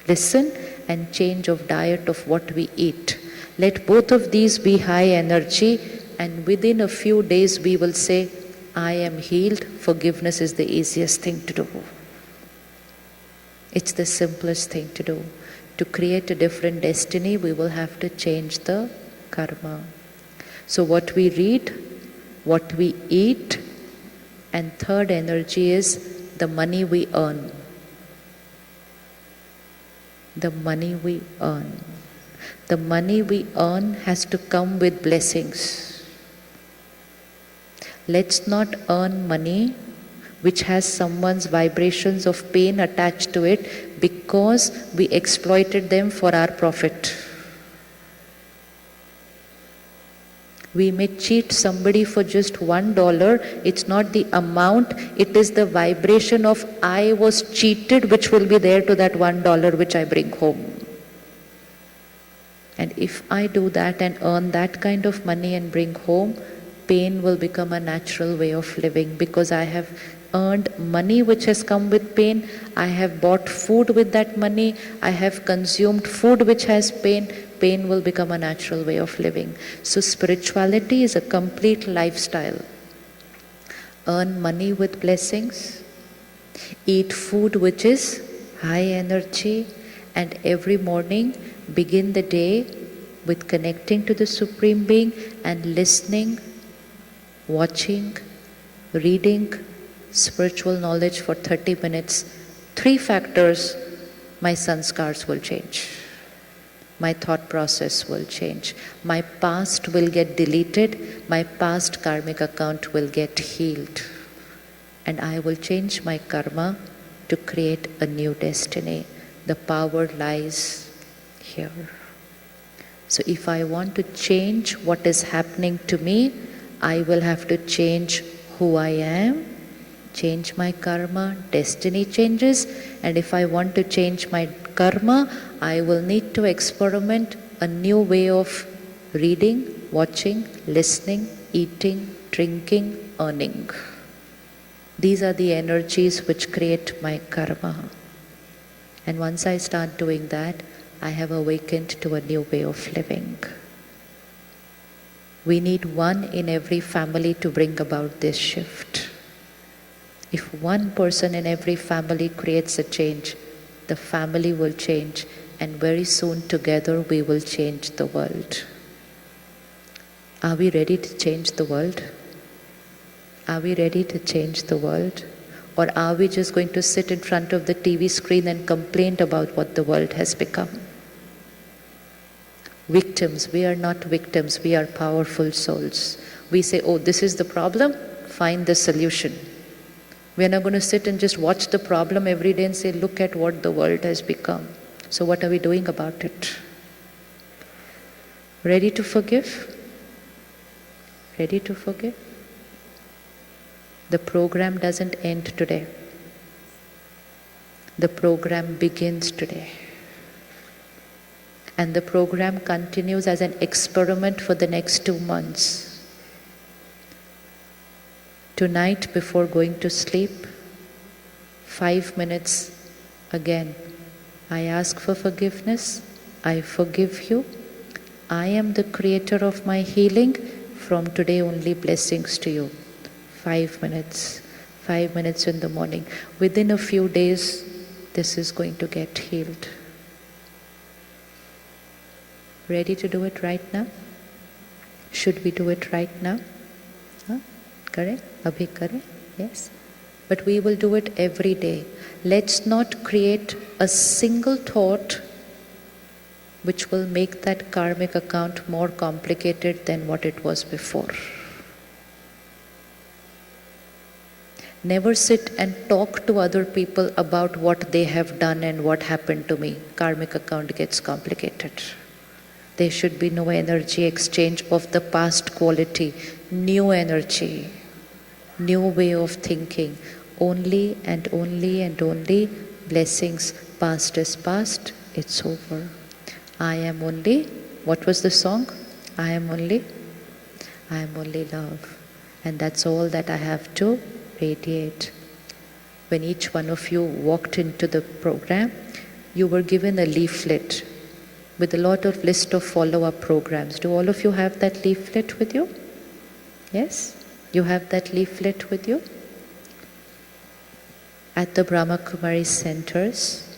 listen, and change of diet of what we eat. Let both of these be high energy, and within a few days we will say, I am healed. Forgiveness is the easiest thing to do. It's the simplest thing to do. To create a different destiny, we will have to change the karma. So what we read, what we eat, and third energy is the money we earn. The money we earn. The money we earn has to come with blessings. Let's not earn money which has someone's vibrations of pain attached to it because we exploited them for our profit. We may cheat somebody for just $1. It's not the amount, it is the vibration of I was cheated which will be there to that $1 which I bring home. And if I do that and earn that kind of money and bring home, pain will become a natural way of living because I have earned money which has come with pain. I have bought food with that money. I have consumed food which has pain. Pain will become a natural way of living. So spirituality is a complete lifestyle. Earn money with blessings. Eat food which is high energy. And every morning begin the day with connecting to the Supreme Being and listening, watching, reading spiritual knowledge for 30 minutes. 3 factors, my sanskars will change. My thought process will change. My past will get deleted. My past karmic account will get healed. And I will change my karma to create a new destiny. The power lies here. So if I want to change what is happening to me, I will have to change who I am, change my karma, destiny changes. And if I want to change my karma, I will need to experiment a new way of reading, watching, listening, eating, drinking, earning. These are the energies which create my karma. And once I start doing that, I have awakened to a new way of living. We need one in every family to bring about this shift. If one person in every family creates a change, the family will change, and very soon together we will change the world. Are we ready to change the world? Are we ready to change the world? Or are we just going to sit in front of the TV screen and complain about what the world has become? Victims, we are not victims, we are powerful souls. We say, oh, this is the problem, find the solution. We are not going to sit and just watch the problem every day and say, look at what the world has become. So what are we doing about it? Ready to forgive? Ready to forgive? The program doesn't end today. The program begins today. And the program continues as an experiment for the next 2 months. Tonight, before going to sleep, 5 minutes again. I ask for forgiveness. I forgive you. I am the creator of my healing. From today only blessings to you. 5 minutes. 5 minutes in the morning. Within a few days, this is going to get healed. Ready to do it right now? Should we do it right now? Kare? Abhi kare? Yes. But we will do it every day. Let's not create a single thought which will make that karmic account more complicated than what it was before. Never sit and talk to other people about what they have done and what happened to me. Karmic account gets complicated. There should be no energy exchange of the past quality. New energy, new way of thinking. Only and only and only blessings. Past is past, it's over. I am only, what was the song? I am only love. And that's all that I have to radiate. When each one of you walked into the program, you were given a leaflet with a lot of list of follow-up programs. Do all of you have that leaflet with you? Yes? You have that leaflet with you? At the Brahma Kumari centers,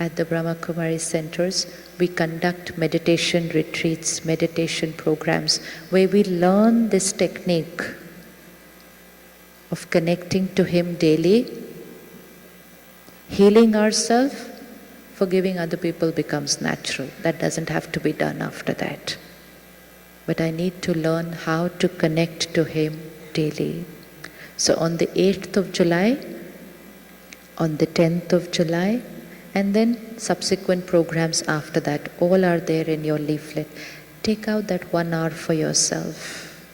at the Brahma Kumari centers, we conduct meditation retreats, meditation programs, where we learn this technique of connecting to Him daily, healing ourselves, forgiving other people becomes natural. That doesn't have to be done after that. But I need to learn how to connect to Him daily. So on the 8th of July, on the 10th of July, and then subsequent programs after that, all are there in your leaflet. Take out that 1 hour for yourself.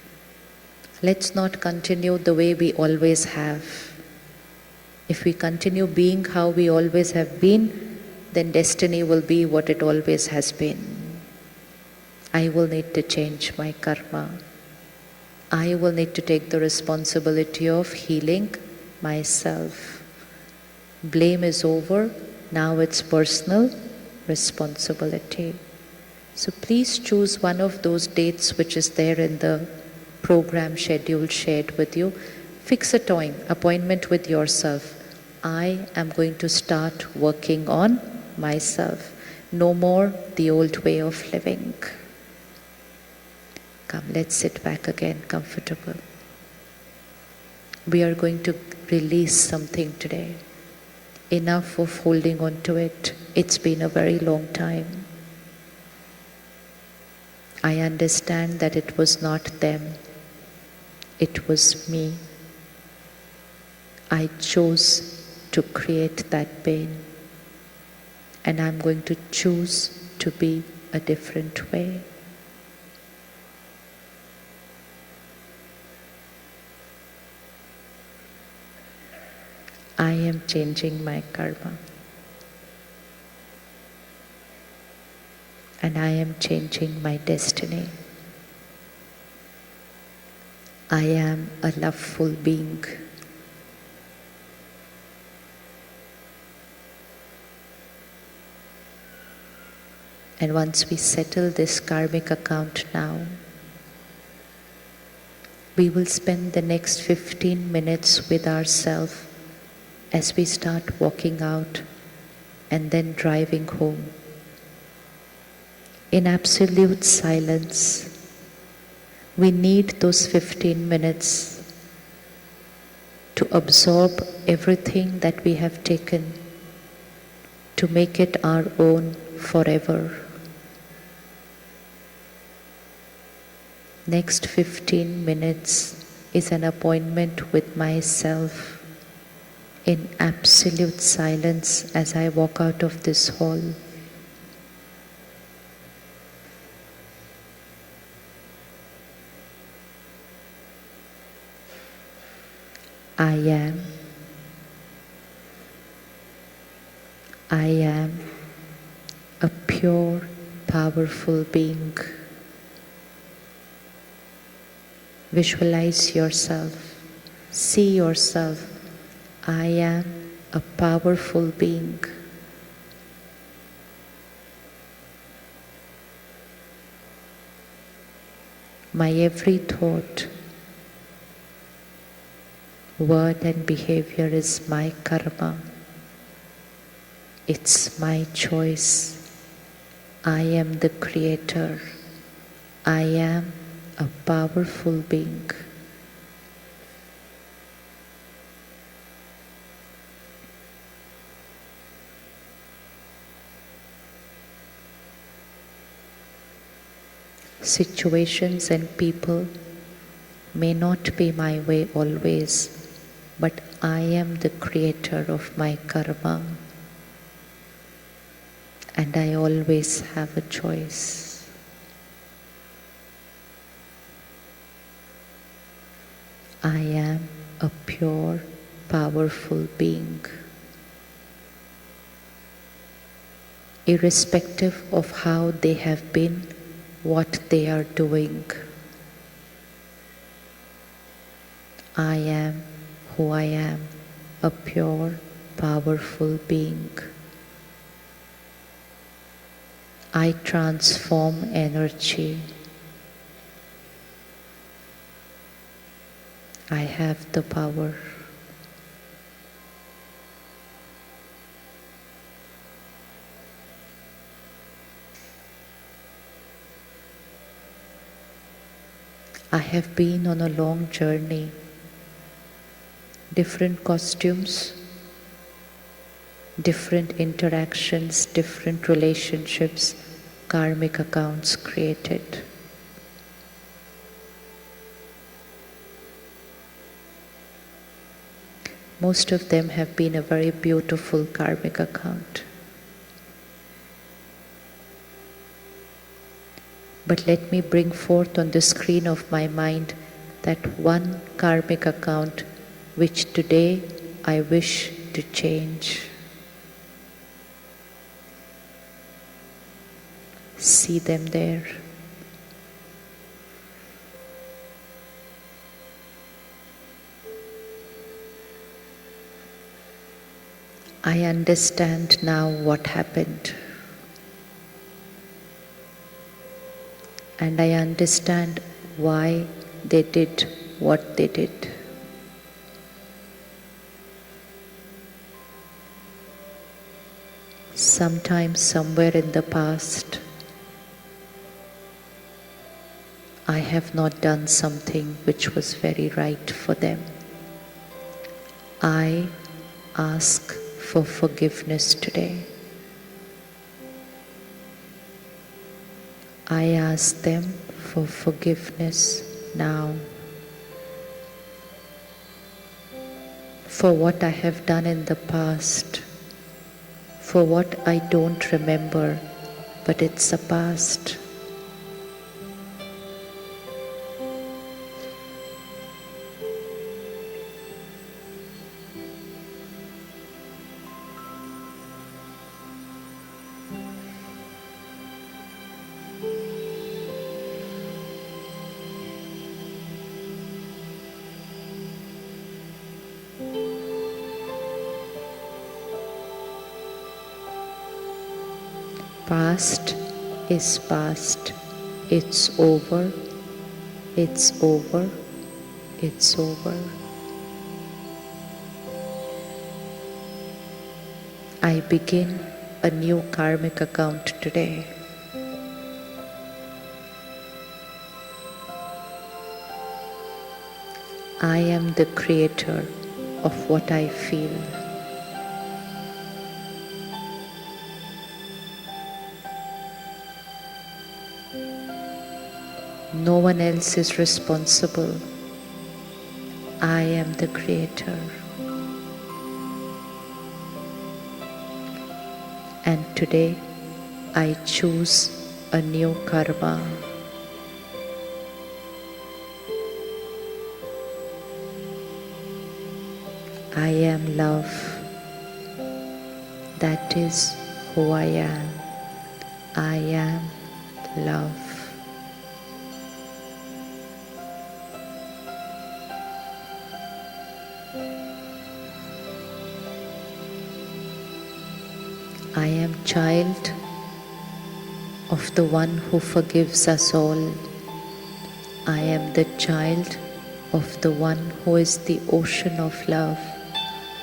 Let's not continue the way we always have. If we continue being how we always have been, then destiny will be what it always has been. I will need to change my karma. I will need to take the responsibility of healing myself. Blame is over. Now it's personal responsibility. So please choose one of those dates which is there in the program schedule shared with you. Fix a time, appointment with yourself. I am going to start working on myself. No more the old way of living. Come, let's sit back again, comfortable. We are going to release something today. Enough of holding on to it. It's been a very long time. I understand that it was not them. It was me. I chose to create that pain. And I'm going to choose to be a different way. I am changing my karma. And I am changing my destiny. I am a loveful being. And once we settle this karmic account now, we will spend the next 15 minutes with ourselves as we start walking out and then driving home. In absolute silence, we need those 15 minutes to absorb everything that we have taken, to make it our own forever. Next 15 minutes is an appointment with myself in absolute silence as I walk out of this hall. I am a pure, powerful being. Visualize yourself, see yourself. I am a powerful being. My every thought, word and behavior is my karma. It's my choice. I am the creator. I am a powerful being. Situations and people may not be my way always, but I am the creator of my karma, and I always have a choice. I am a pure, powerful being. Irrespective of how they have been, what they are doing, I am who I am, a pure, powerful being. I transform energy. I have the power. I have been on a long journey. Different costumes, different interactions, different relationships, karmic accounts created. Most of them have been a very beautiful karmic account. But let me bring forth on the screen of my mind that one karmic account which today I wish to change. See them there. I understand now what happened. And I understand why they did what they did. Sometime, somewhere in the past, I have not done something which was very right for them. I ask for forgiveness today. I ask them for forgiveness now for what I have done in the past, for what I don't remember, but it's a past. Past is past. It's over. It's over. It's over. I begin a new karmic account today. I am the creator of what I feel. No one else is responsible. I am the creator. And today I choose a new karma. I am love. That is who I am. I am love. I am child of the one who forgives us all. I am the child of the one who is the ocean of love.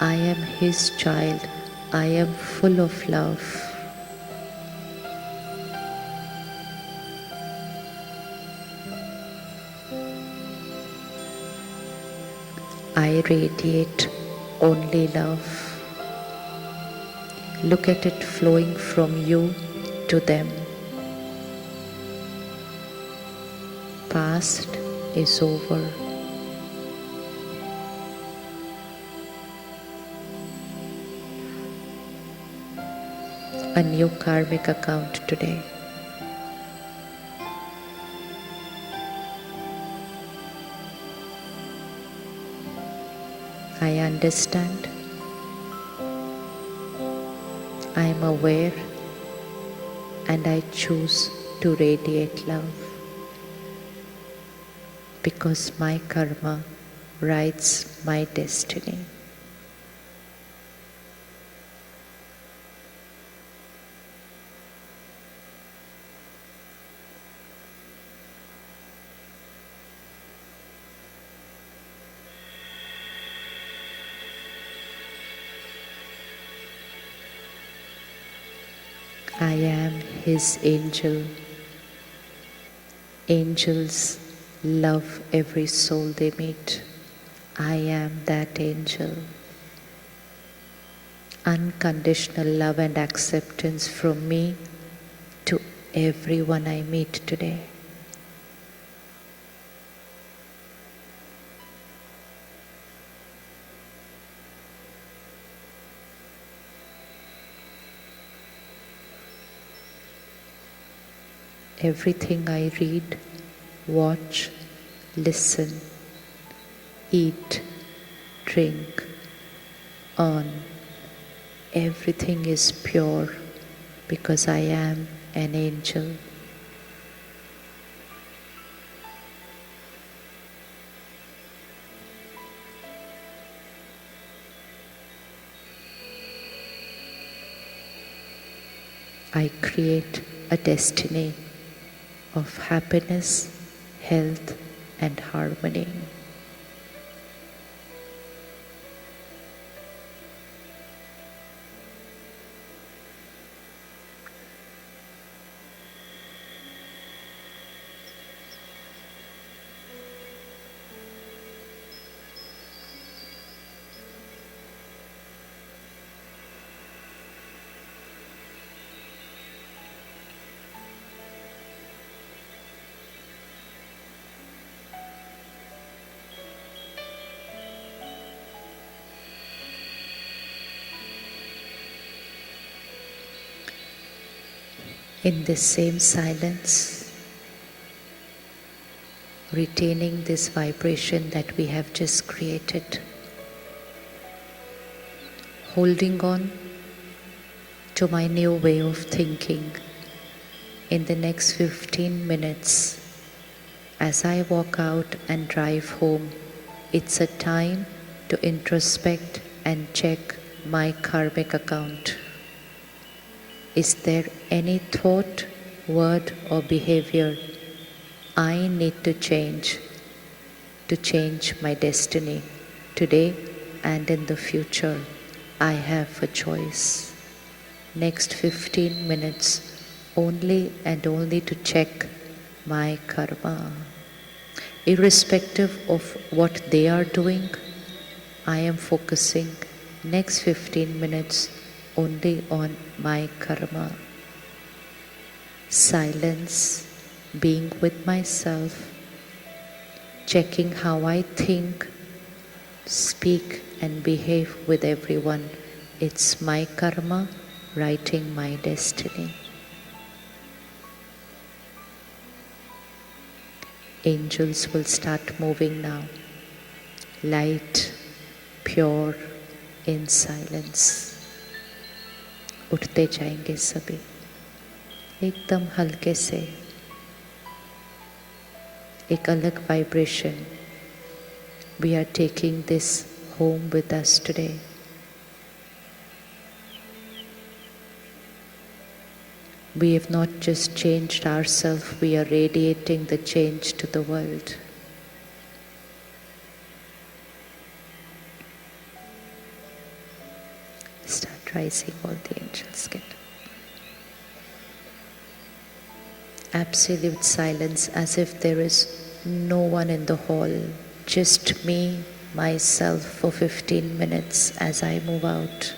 I am his child. I am full of love. I radiate only love. Look at it flowing from you to them. Past is over. A new karmic account today. I understand. I am aware, and I choose to radiate love, because my karma writes my destiny. I am his angel. Angels love every soul they meet. I am that angel. Unconditional love and acceptance from me to everyone I meet today. Everything I read, watch, listen, eat, drink, earn, everything is pure because I am an angel. I create a destiny of happiness, health, and harmony. In this same silence, retaining this vibration that we have just created, holding on to my new way of thinking. In the next 15 minutes, as I walk out and drive home, it's a time to introspect and check my karmic account. Is there any thought, word, or behavior I need to change my destiny today and in the future? I have a choice. Next 15 minutes only and only to check my karma. Irrespective of what they are doing, I am focusing next 15 minutes only on my karma. Silence, being with myself, checking how I think, speak and behave with everyone. It's my karma, writing my destiny. Angels will start moving now. Light, pure, in silence. उठते जाएंगे सभी एकदम हल्के से एक अलग vibration. We are taking this home with us today. We have not just changed ourselves, we are radiating the change to the world. Start rising, all the angels get. Absolute silence, as if there is no one in the hall, just me, myself for 15 minutes as I move out.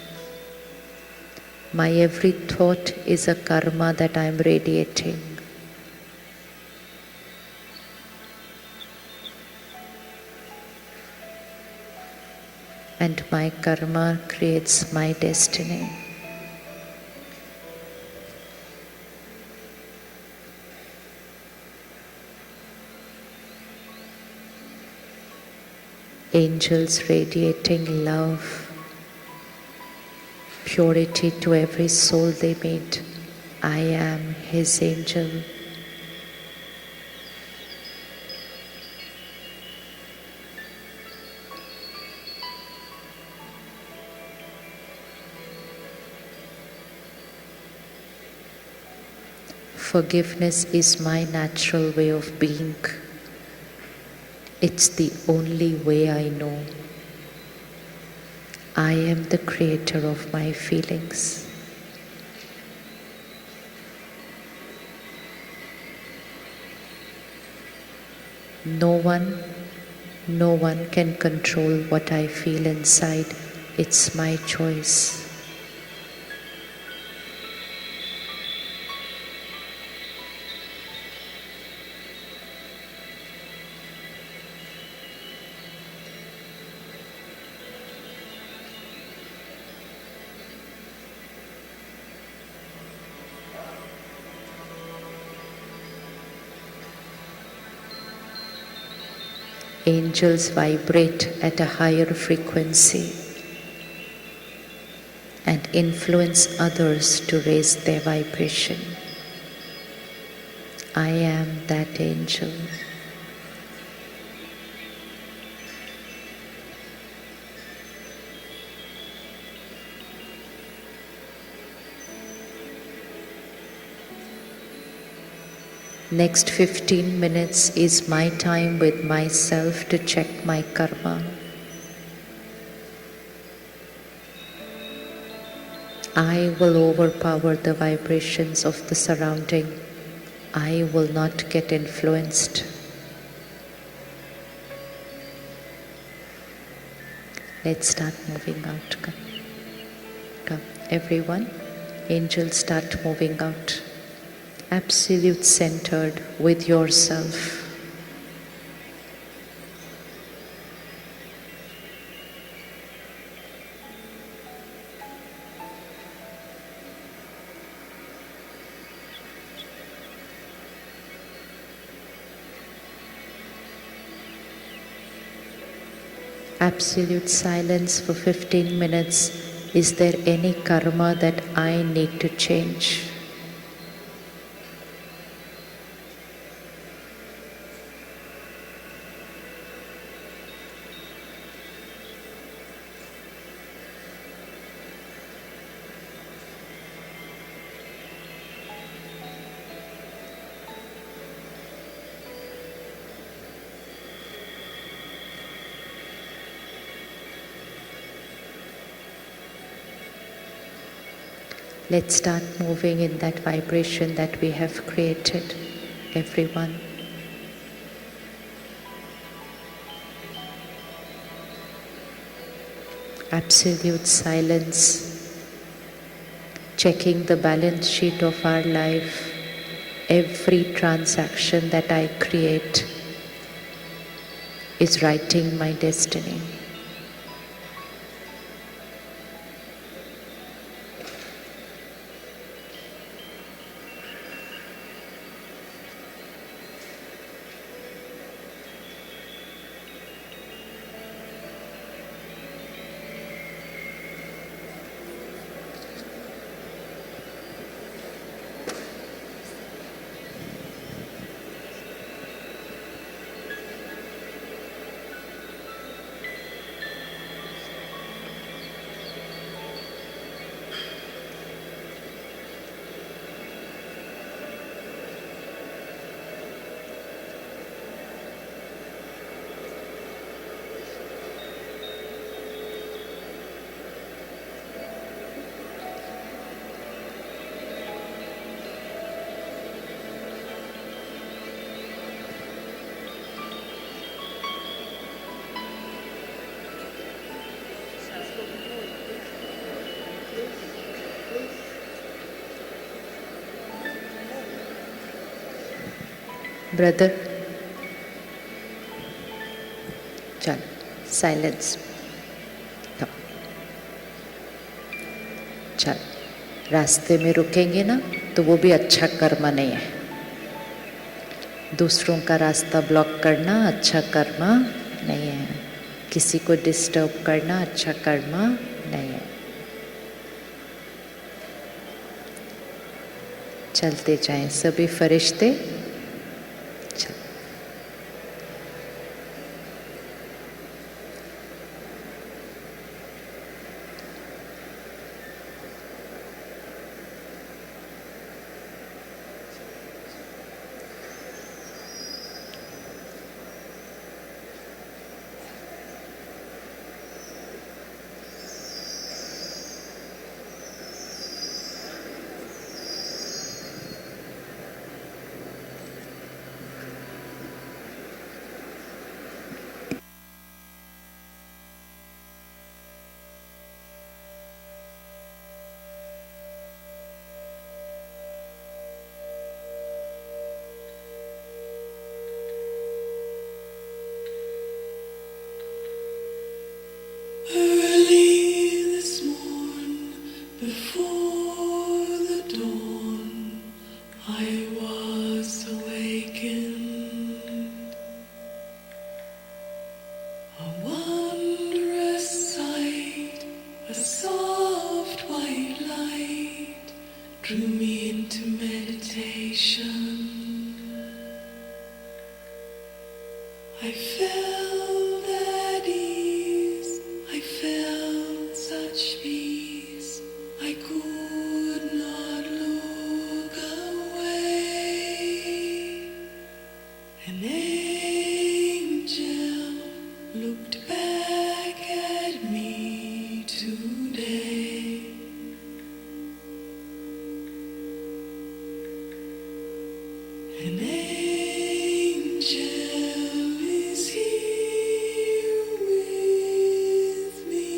My every thought is a karma that I am radiating. And my karma creates my destiny. Angels radiating love, purity to every soul they meet. I am his angel. Forgiveness is my natural way of being. It's the only way I know. I am the creator of my feelings. No one can control what I feel inside. It's my choice. Angels vibrate at a higher frequency and influence others to raise their vibration. I am that angel. Next 15 minutes is my time with myself to check my karma. I will overpower the vibrations of the surrounding. I will not get influenced. Let's start moving out. Come, everyone. Angels, start moving out. Absolute centered with yourself. Absolute silence for 15 minutes. Is there any karma that I need to change? Let's start moving in that vibration that we have created, everyone. Absolute silence, checking the balance sheet of our life. Every transaction that I create is writing my destiny. Brother, चल, silence. Come. चल, रास्ते में रुकेंगे ना तो वो भी अच्छा कर्म नहीं है. दूसरों का रास्ता ब्लॉक करना अच्छा कर्म नहीं है. किसी को डिस्टर्ब करना अच्छा कर्म नहीं है. चलते जाएं सभी फरिश्ते. Early this morn, before the dawn, I was awakened. A wondrous sight, a soft white light, drew me into meditation. I felt at ease, I felt such peace, I could not look away. An angel looked back at me today. An angel is here with me.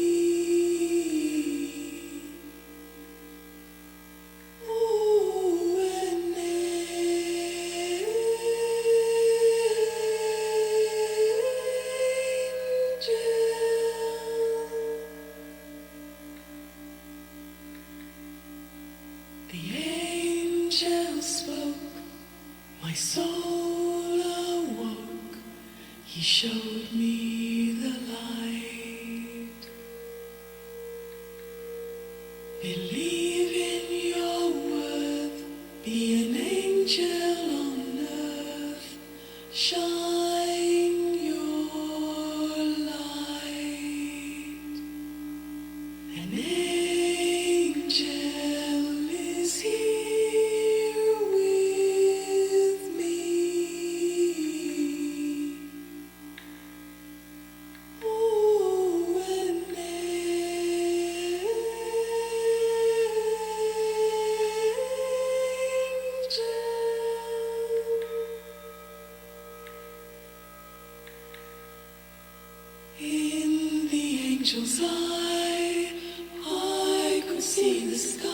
Oh, an angel. The angel spoke, my soul awoke, he showed me the light. Believe in your worth, be an angel on earth, shine your light. An angel is here with me. Oh, an angel. In the angel's eye, I could see the sky.